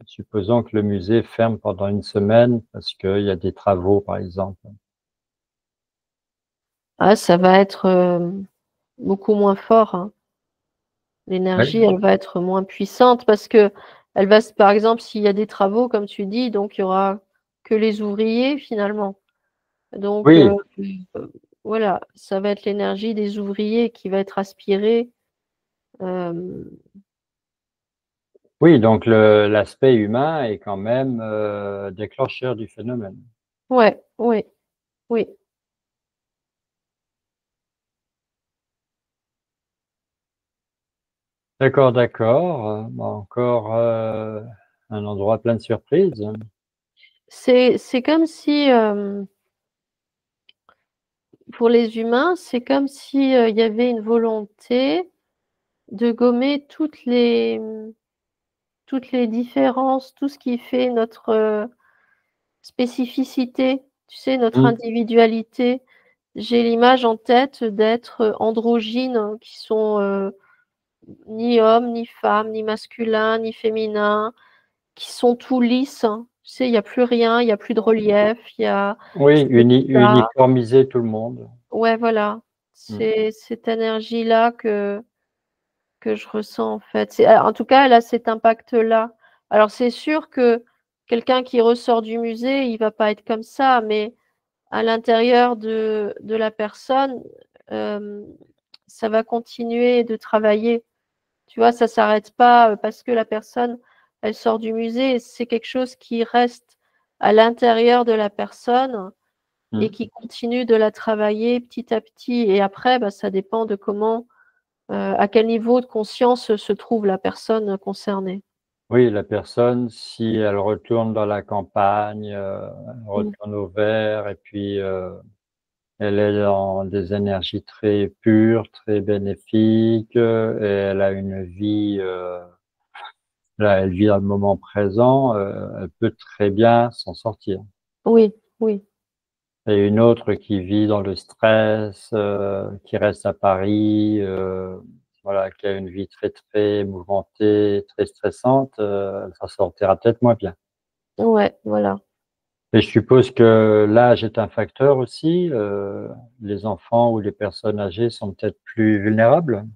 supposons que le musée ferme pendant une semaine parce qu'il y a des travaux, par exemple.
Ah, ça va être beaucoup moins fort, hein.
Oui,
L'énergie, elle va être moins puissante parce que elle va, par exemple, s'il y a des travaux, comme tu dis, donc il y aura que les ouvriers finalement. Donc
oui,
voilà, ça va être l'énergie des ouvriers qui va être aspirée. Euh,
oui, donc l'aspect humain est quand même déclencheur du phénomène.
ouais, oui, oui.
D'accord, d'accord. Encore un endroit plein de surprises.
C'est comme si pour les humains, c'est comme si il y avait une volonté de gommer toutes les différences, tout ce qui fait notre spécificité, tu sais, notre
Mm.
individualité. J'ai l'image en tête d'êtres androgynes, hein, qui sont ni hommes, ni femmes, ni masculins, ni féminins, qui sont tout lisses, hein. Tu sais, il n'y a plus rien, il n'y a plus de relief, il y a
Oui,
c'est plat.
uniformiser tout le monde.
Ouais, voilà.
Mm.
C'est cette énergie-là que je ressens en fait. En tout cas, elle a cet impact-là. Alors c'est sûr que quelqu'un qui ressort du musée, il va pas être comme ça, mais à l'intérieur de la personne, euh, ça va continuer de travailler. Tu vois, ça s'arrête pas parce que la personne, elle sort du musée. C'est quelque chose qui reste à l'intérieur de la personne et
Mm.
qui continue de la travailler petit à petit. Et après, bah, ça dépend de comment, à quel niveau de conscience se trouve la personne concernée.
Oui, la personne, si elle retourne dans la campagne, elle
Mm.
retourne au vert et puis elle est dans des énergies très pures, très bénéfiques et elle a une vie, là, elle vit dans le moment présent, elle peut très bien s'en sortir.
Oui, oui,
Et une autre qui vit dans le stress, qui reste à Paris, voilà, qui a une vie très, très mouvementée, très stressante, elle s'en sortira peut-être moins bien.
ouais, voilà.
Et je suppose que l'âge est un facteur aussi. Les enfants ou les personnes âgées sont peut-être plus vulnérables,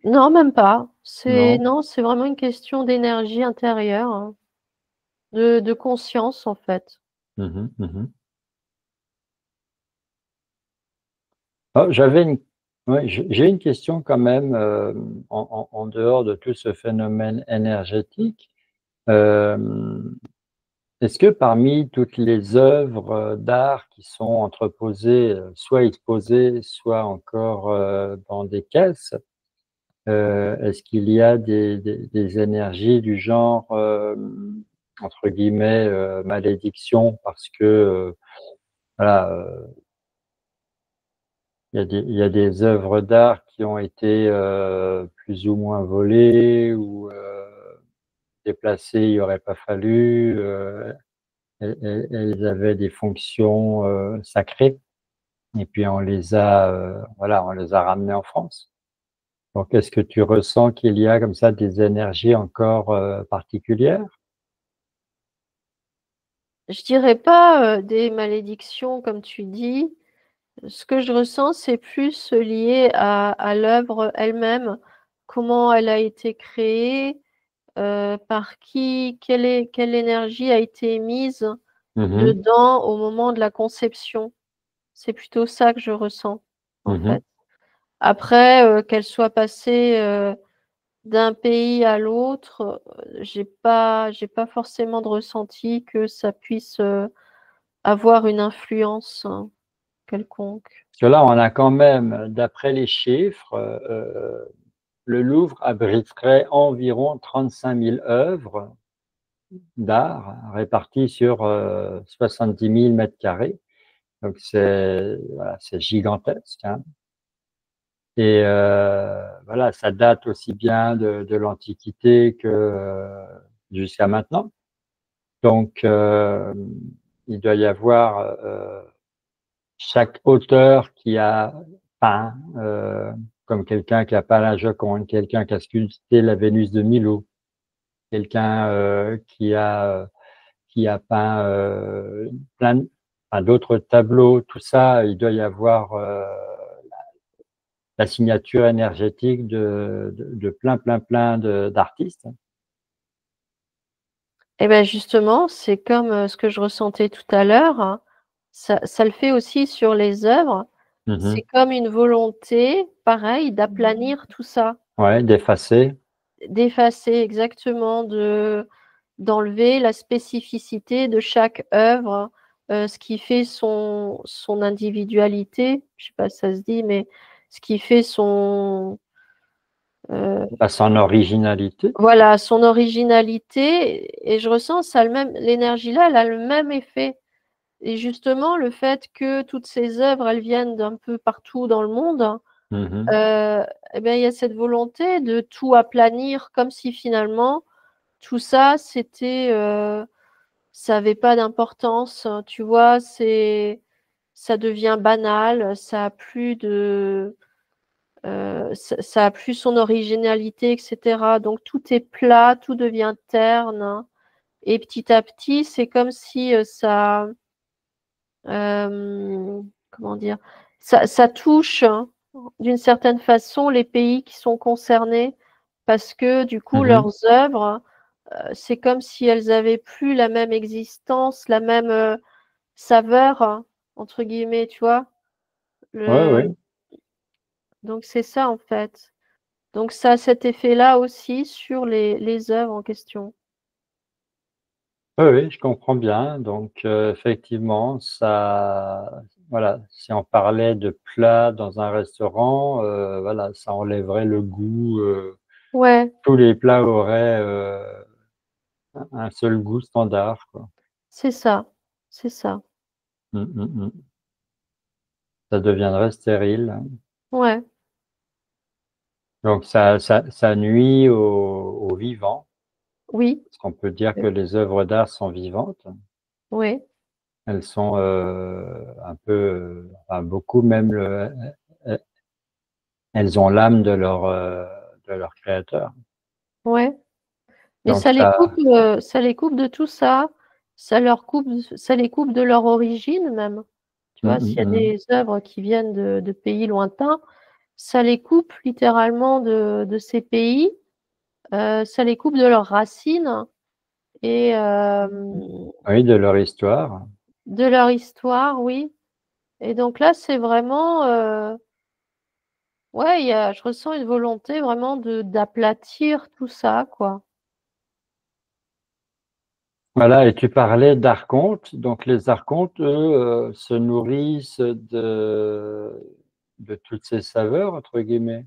Non, même pas.
non?
Non, c'est vraiment une question d'énergie intérieure, hein, de conscience en fait.
Mhm, mhm. Oh, j'avais une, ouais, j'ai une question quand même en dehors de tout ce phénomène énergétique. Euh, Est-ce que parmi toutes les œuvres d'art qui sont entreposées, soit exposées, soit encore dans des caisses, est-ce qu'il y a des énergies du genre, entre guillemets, malédiction, parce que voilà, il y a des œuvres d'art qui ont été plus ou moins volées ou déplacées, il n'y aurait pas fallu. Elles avaient des fonctions sacrées. Et puis on les a, voilà, on les a ramenées en France. Donc, est-ce que tu ressens qu'il y a comme ça des énergies encore particulières?
Je dirais pas des malédictions comme tu dis. Ce que je ressens, c'est plus lié à l'œuvre elle-même, comment elle a été créée, par qui, quelle énergie a été mise
Mhm,
dedans au moment de la conception. C'est plutôt ça que je ressens, en
mhm.
fait. Après, qu'elle soit passée d'un pays à l'autre, j'ai pas forcément de ressenti que ça puisse avoir une influence quelconque.
Parce que là, on a quand même, d'après les chiffres, le Louvre abriterait environ 35 000 œuvres d'art réparties sur 10 000 mètres carrés. Donc, c'est voilà, c'est gigantesque, hein. Et voilà, ça date aussi bien de l'Antiquité que jusqu'à maintenant. Donc, il doit y avoir chaque auteur qui a peint, comme quelqu'un qui a peint la Joconde, quelqu'un qui a sculpté la Vénus de Milo, quelqu'un qui a peint enfin, d'autres tableaux, tout ça, il doit y avoir la signature énergétique de plein d'artistes.
Et ben justement, c'est comme ce que je ressentais tout à l'heure, hein. Ça le fait aussi sur les œuvres. C'est
Mhm.
comme une volonté, pareil, d'aplanir tout ça,
Ouais, d'effacer.
d'effacer exactement, d'enlever la spécificité de chaque œuvre, ce qui fait son individualité. Je sais pas si ça se dit, mais ce qui fait euh,
À son originalité.
voilà, son originalité. Et je ressens ça le même, l'énergie là, elle a le même effet. Et justement, le fait que toutes ces œuvres, elles viennent d'un peu partout dans le monde,
Mhm.
euh, eh bien, il y a cette volonté de tout aplanir, comme si finalement tout ça, ça n'avait pas d'importance. Tu vois, ça devient banal, ça a plus son originalité, etc. Donc tout est plat, tout devient terne. Et petit à petit, c'est comme si comment dire, ça touche, hein, d'une certaine façon les pays qui sont concernés parce que du coup
Mhm.
leurs œuvres, c'est comme si elles avaient plus la même existence, la même saveur, hein, entre guillemets, tu vois.
Ouais,
Le...
ouais.
Donc c'est ça en fait. Donc ça a cet effet-là aussi sur les œuvres en question.
Oui, oui, je comprends bien. Donc, effectivement, ça, voilà, si on parlait de plats dans un restaurant, voilà, ça enlèverait le goût.
Ouais,
Tous les plats auraient un seul goût standard, quoi.
c'est ça, c'est ça.
Mm. Ça deviendrait stérile.
Ouais,
Donc, ça nuit aux vivants,
oui,
parce qu'on peut dire que les œuvres d'art sont vivantes.
oui,
Elles sont un peu, enfin, beaucoup même, elles ont l'âme de leur créateur.
ouais. Mais
Donc ça,
ça les coupe de tout ça. ça les coupe de leur origine même. Tu vois, s'il y a des œuvres qui viennent de pays lointains, ça les coupe littéralement de ces pays, ça les coupe de leurs racines et
Oui, de leur histoire.
de leur histoire, oui. Et donc là, c'est vraiment, ouais, je ressens une volonté vraiment d'aplatir tout ça, quoi.
Voilà, et tu parlais d'archontes. Donc les archontes, eux, se nourrissent de toutes ces saveurs, entre guillemets.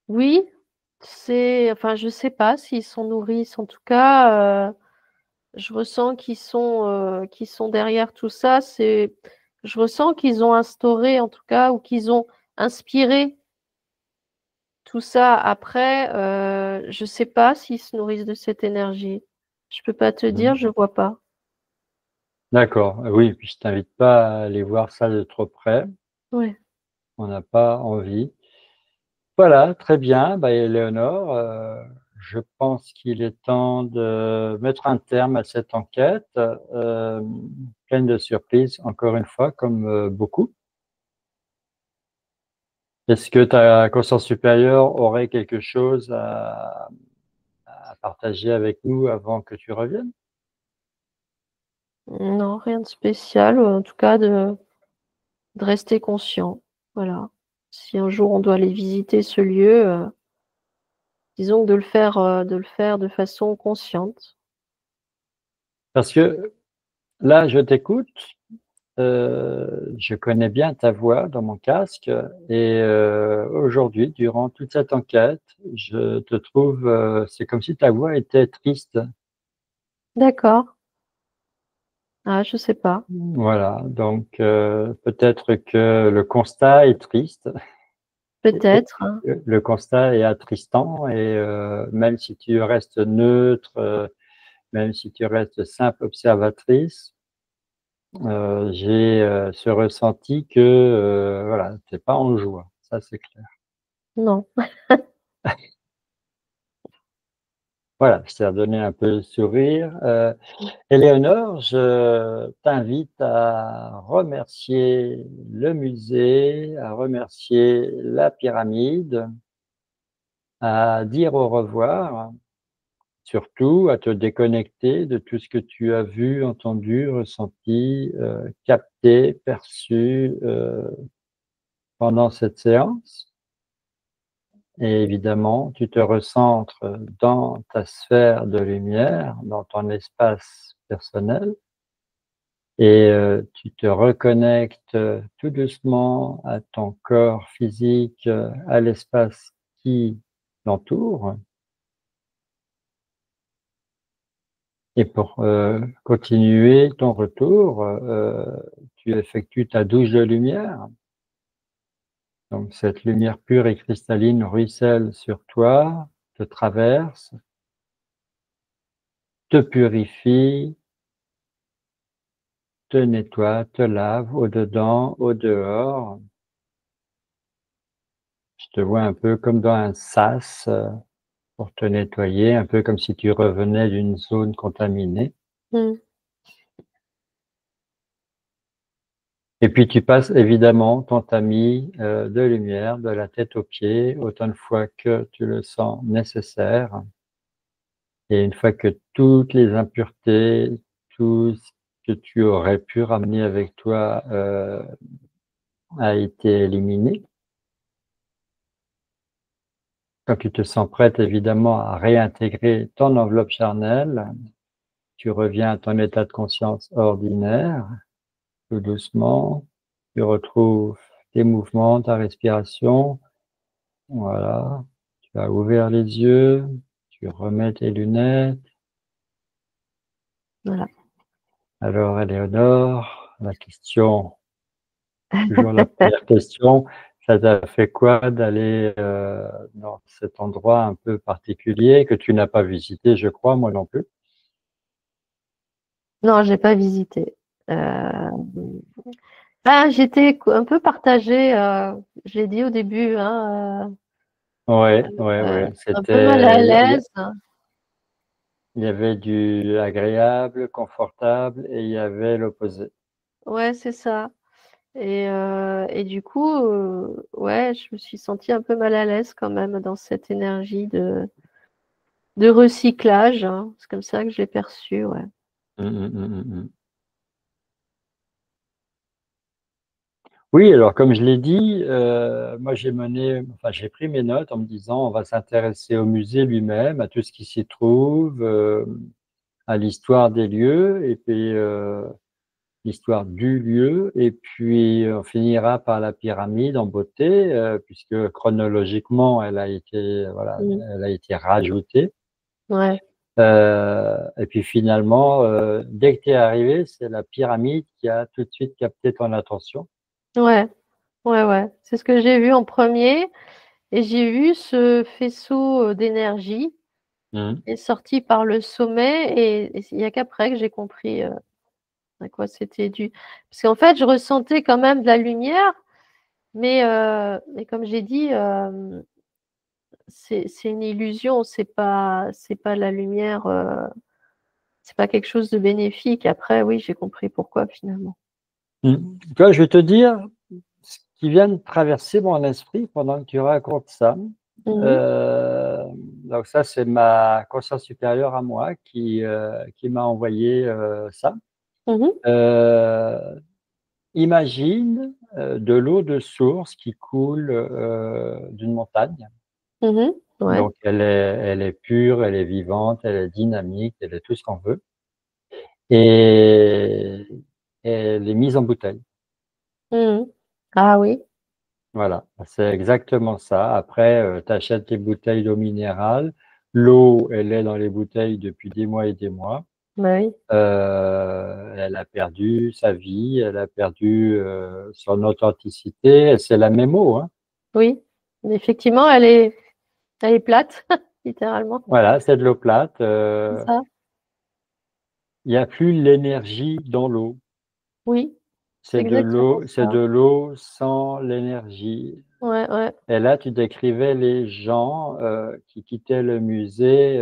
Oui, enfin, je sais pas s'ils sont nourrices. En tout cas, je ressens qu'ils sont derrière tout ça. Je ressens qu'ils ont instauré, en tout cas, ou qu'ils ont inspiré tout ça. Après, je sais pas s'ils se nourrissent de cette énergie. Je peux pas te dire, je vois pas.
D'accord, oui, puis je t'invite pas à aller voir ça de trop près.
Ouais.
On n'a pas envie. Voilà, très bien. Bah, Éléonore, je pense qu'il est temps de mettre un terme à cette enquête, pleine de surprises, encore une fois, comme beaucoup. Est-ce que ta conscience supérieure aurait quelque chose à partager avec nous avant que tu reviennes?
Non, rien de spécial. En tout cas, de rester conscient. Voilà. Si un jour on doit aller visiter ce lieu, disons que de le faire de façon consciente.
Parce que là, je t'écoute, je connais bien ta voix dans mon casque et aujourd'hui, durant toute cette enquête, je te trouve, c'est comme si ta voix était triste.
D'accord. Ah, je sais pas.
Voilà, donc peut-être que le constat est triste,
Peut-être, hein.
le constat est attristant et même si tu restes neutre, même si tu restes simple observatrice, j'ai ce ressenti que voilà, tu es pas en joie, ça c'est clair.
Non.
Voilà, je t'ai redonné un peu le sourire. Éléonore, je t'invite à remercier le musée, à remercier la pyramide, à dire au revoir, surtout à te déconnecter de tout ce que tu as vu, entendu, ressenti, capté, perçu pendant cette séance. Et évidemment, tu te recentres dans ta sphère de lumière, dans ton espace personnel, et tu te reconnectes tout doucement à ton corps physique, à l'espace qui l'entoure. Et pour continuer ton retour, tu effectues ta douche de lumière. Donc cette lumière pure et cristalline ruisselle sur toi, te traverse, te purifie, te nettoie, te lave au-dedans, au-dehors. Je te vois un peu comme dans un sas pour te nettoyer, un peu comme si tu revenais d'une zone contaminée.
Mm.
Et puis tu passes évidemment ton tamis de lumière de la tête aux pieds autant de fois que tu le sens nécessaire. Et une fois que toutes les impuretés, tout ce que tu aurais pu ramener avec toi a été éliminé, quand tu te sens prête évidemment à réintégrer ton enveloppe charnelle, tu reviens à ton état de conscience ordinaire, tout doucement, tu retrouves tes mouvements, ta respiration. Voilà, tu as ouvert les yeux, tu remets tes lunettes.
Voilà.
Alors, Éléonore, la question, toujours la première question, ça t'a fait quoi d'aller dans cet endroit un peu particulier que tu n'as pas visité, je crois, moi non plus?
Non, j'ai pas visité. Euh, j'étais un peu partagée. Je l'ai dit au début, hein,
Ouais, ouais, ouais.
un peu mal à l'aise.
Il y avait du agréable, confortable et il y avait l'opposé.
Ouais, c'est ça. Et du coup, ouais, je me suis sentie un peu mal à l'aise quand même dans cette énergie de recyclage, hein. C'est comme ça que je l'ai perçu, ouais.
Mm. Oui, alors comme je l'ai dit, moi j'ai pris mes notes en me disant on va s'intéresser au musée lui-même, à tout ce qui s'y trouve, à l'histoire des lieux et puis l'histoire du lieu et puis on finira par la pyramide en beauté puisque chronologiquement
Mm.
elle a été rajoutée.
Ouais,
Et puis finalement, dès que tu es arrivé, c'est la pyramide qui a tout de suite capté ton attention.
ouais, ouais, ouais. C'est ce que j'ai vu en premier. Et j'ai vu ce faisceau d'énergie
Mhm.
est sorti par le sommet et il n'y a qu'après que j'ai compris à quoi c'était dû. Parce qu'en fait, je ressentais quand même de la lumière, mais comme j'ai dit, c'est une illusion, c'est pas la lumière, c'est pas quelque chose de bénéfique. Après, oui, j'ai compris pourquoi finalement.
Mhm. Tu vois, je vais te dire ce qui vient de traverser mon esprit pendant que tu racontes ça.
Mhm,
Euh, donc ça, c'est ma conscience supérieure à moi qui m'a envoyé ça.
mhm,
Euh, Imagine de l'eau de source qui coule d'une montagne.
mhm, ouais,
Donc elle est pure, elle est vivante, elle est dynamique, elle est tout ce qu'on veut. Et elle est mise en bouteille.
mhm. Ah oui,
Voilà, c'est exactement ça. Après, tu achètes tes bouteilles d'eau minérale. L'eau, elle est dans les bouteilles depuis des mois et des mois.
bah oui,
Elle a perdu sa vie, elle a perdu son authenticité. C'est la même eau, hein.
oui. Mais effectivement, elle est plate, littéralement.
Voilà, c'est de l'eau plate.
C'est ça.
Il n'y a plus l'énergie dans l'eau.
Oui, c'est exactement
C'est
ça.
de l'eau sans l'énergie.
Ouais, ouais,
Et là, tu décrivais les gens qui quittaient le musée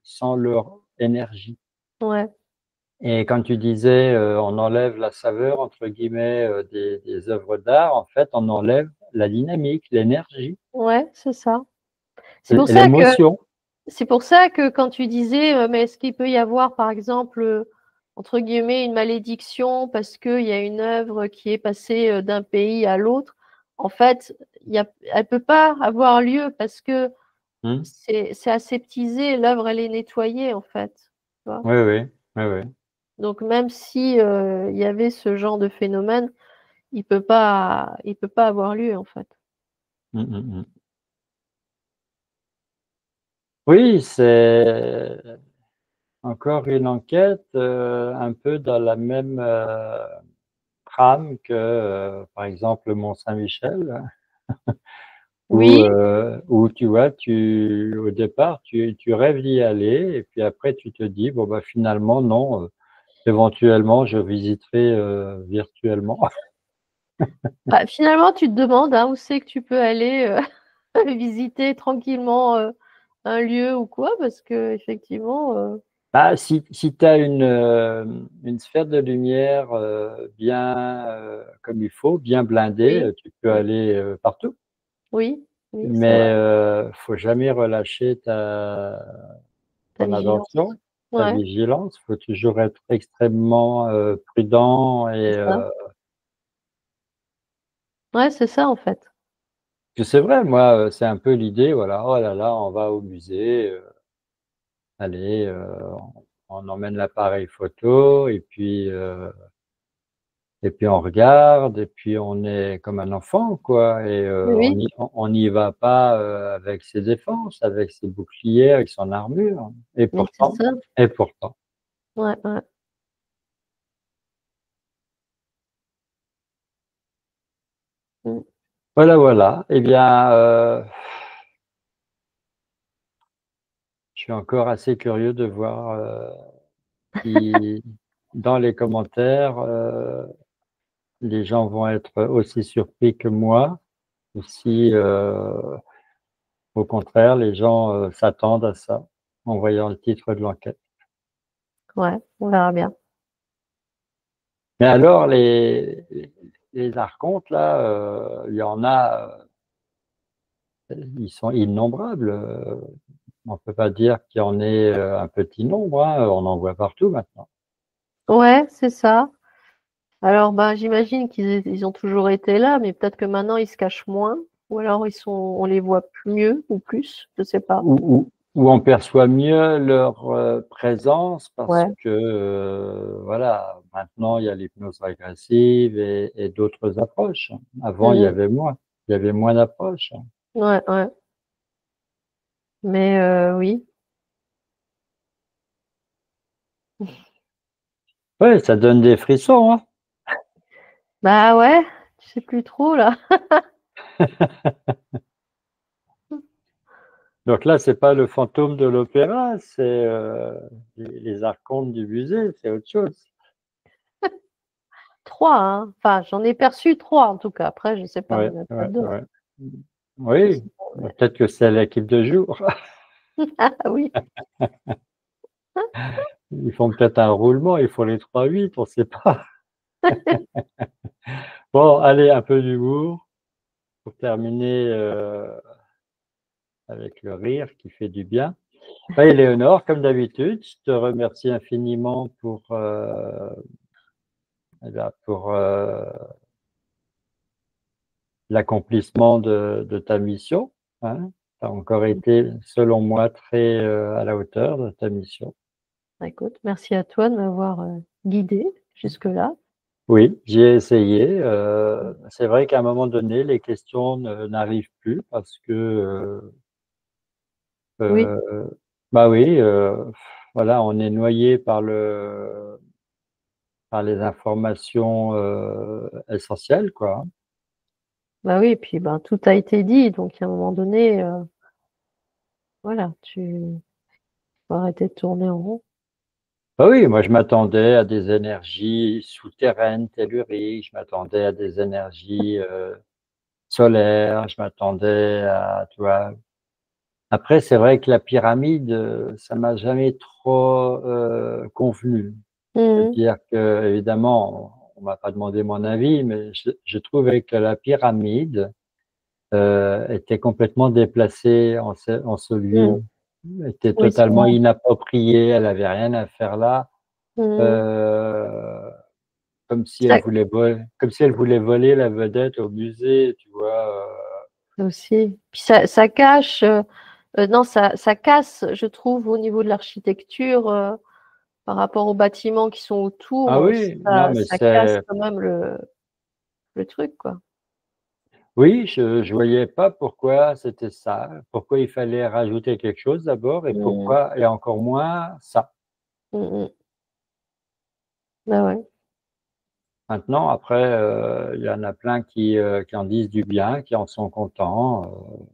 sans leur énergie.
ouais,
Et quand tu disais on enlève la saveur, entre guillemets, des œuvres d'art, en fait, on enlève la dynamique, l'énergie,
ouais, c'est ça.
l'émotion.
C'est pour ça que quand tu disais, mais est-ce qu'il peut y avoir, par exemple, entre guillemets, une malédiction parce qu'il y a une œuvre qui est passée d'un pays à l'autre, en fait, elle peut pas avoir lieu parce que
Hmm.
c'est aseptisé, l'œuvre, elle est nettoyée, en fait. Tu vois.
Oui, oui, oui, oui.
Donc, même si il y avait ce genre de phénomène, il peut pas avoir lieu, en fait.
Hmm, hmm, hmm. Oui, c'est encore une enquête un peu dans la même trame que, par exemple, le Mont-Saint-Michel,
Oui,
où tu vois, au départ, tu rêves d'y aller, et puis après, tu te dis, bon, bah, finalement, non, éventuellement, je visiterai virtuellement.
bah, finalement, tu te demandes hein, où c'est que tu peux aller visiter tranquillement un lieu ou quoi, parce que effectivement,
Bah, si tu as une sphère de lumière bien comme il faut, bien blindée,
oui,
tu peux
oui,
aller partout.
oui, oui, c'est vrai,
Mais faut jamais relâcher
ta
ton
vigilance.
attention, ta
Ouais,
vigilance. Faut toujours être extrêmement prudent
c'est
et
ça. Ouais, c'est ça en fait.
que c'est vrai, moi, c'est un peu l'idée, voilà, oh là là, on va au musée, allez, on emmène l'appareil photo et puis on regarde et puis on est comme un enfant, quoi. Et
Oui,
on n'y va pas avec ses défenses, avec ses boucliers, avec son armure.
mais c'est ça.
Et pourtant.
Ouais, ouais. Mm.
Voilà, voilà. Eh bien, je suis encore assez curieux de voir si dans les commentaires, les gens vont être aussi surpris que moi, ou si au contraire, les gens s'attendent à ça. en voyant le titre de l'enquête.
Ouais, on verra bien.
Mais alors, les archontes, là, il y en a, ils sont innombrables. On ne peut pas dire qu'il y en ait un petit nombre, hein, on en voit partout maintenant.
Ouais, c'est ça. Alors, bah, j'imagine qu'ils ont toujours été là, mais peut-être que maintenant ils se cachent moins, ou alors on les voit mieux ou plus, je sais pas.
Où on perçoit mieux leur présence parce
Ouais.
que, voilà, maintenant il y a l'hypnose régressive et d'autres approches. Avant,
Mhm.
il y avait moins d'approches.
Ouais, ouais. Mais oui.
Oui, ça donne des frissons, hein.
Bah ouais, je sais plus trop là.
Donc là, c'est pas le fantôme de l'opéra, c'est les archontes du musée, c'est autre chose.
Trois, hein. Enfin, j'en ai perçu trois en tout cas. Après, je sais pas, il
Ouais,
y en a
ouais,
peut-être d'autres.
ouais. Oui, peut-être que c'est l'équipe de jour.
Ah oui.
Ils font peut-être un roulement, ils font les 3-8, on ne sait pas. Bon, allez, un peu d'humour pour terminer avec le rire qui fait du bien. Oui, Éléonore, comme d'habitude, je te remercie infiniment pour l'accomplissement de ta mission, hein. Tu as encore été, selon moi, très à la hauteur de ta mission.
Bah, écoute, merci à toi de m'avoir guidée jusque-là.
Oui, j'ai essayé. C'est vrai qu'à un moment donné, les questions n'arrivent plus parce que,
Oui,
bah oui, voilà, on est noyé par les informations essentielles, quoi, hein.
bah oui, et puis ben, tout a été dit, donc à un moment donné, voilà, tu faut arrêter de tourner en rond.
Bah oui, moi je m'attendais à des énergies souterraines telluriques, je m'attendais à des énergies solaires, je m'attendais à, tu vois. Après, c'est vrai que la pyramide, ça m'a jamais trop convenu.
Mhm.
C'est-à-dire que, évidemment, on m'a pas demandé mon avis, mais je trouvais que la pyramide était complètement déplacée en ce lieu,
Mhm.
était
Oui, c'est
totalement
vrai.
inappropriée, elle avait rien à faire là.
Mhm.
Euh,
Ça
comme si elle voulait voler la vedette au musée, tu vois.
aussi. Puis ça cache, non, ça casse, je trouve, au niveau de l'architecture, par rapport aux bâtiments qui sont
Ah
autour,
oui, non, mais
ça casse
c'est,
quand même le truc, quoi.
oui, je voyais pas pourquoi c'était ça, pourquoi il fallait rajouter quelque chose d'abord et
Mhm.
pourquoi, et encore moins ça.
Mhm. Ah ouais.
Maintenant, après, il y en a plein qui en disent du bien, qui en sont contents.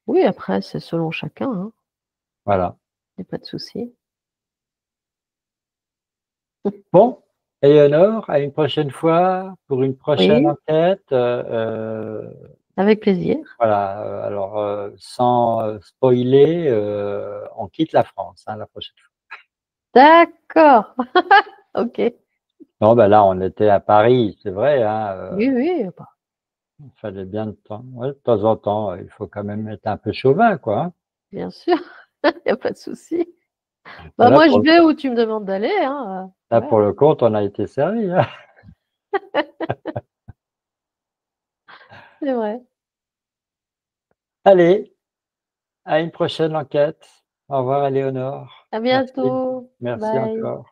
Oui, après, c'est selon chacun, hein.
Voilà.
Il n'y a pas de souci.
Bon, Éléonore, à une prochaine fois pour une prochaine
Oui,
enquête.
avec plaisir.
Voilà. Alors, sans spoiler, on quitte la France, hein, la prochaine fois.
D'accord. OK.
Non, ben là, on était à Paris, c'est vrai, hein.
Oui, oui, bah,
Il fallait bien ouais, de temps en temps, il faut quand même être un peu chauvin, quoi, hein.
bien sûr, il n'y a pas de souci.
Mais
Bah, moi, je vais où tu me demandes d'aller, hein,
là,
voilà,
pour le compte, on a été servi, hein.
c'est vrai.
Allez, à une prochaine enquête. Au revoir, Éléonore.
À
Merci.
bientôt.
Merci
Bye.
encore.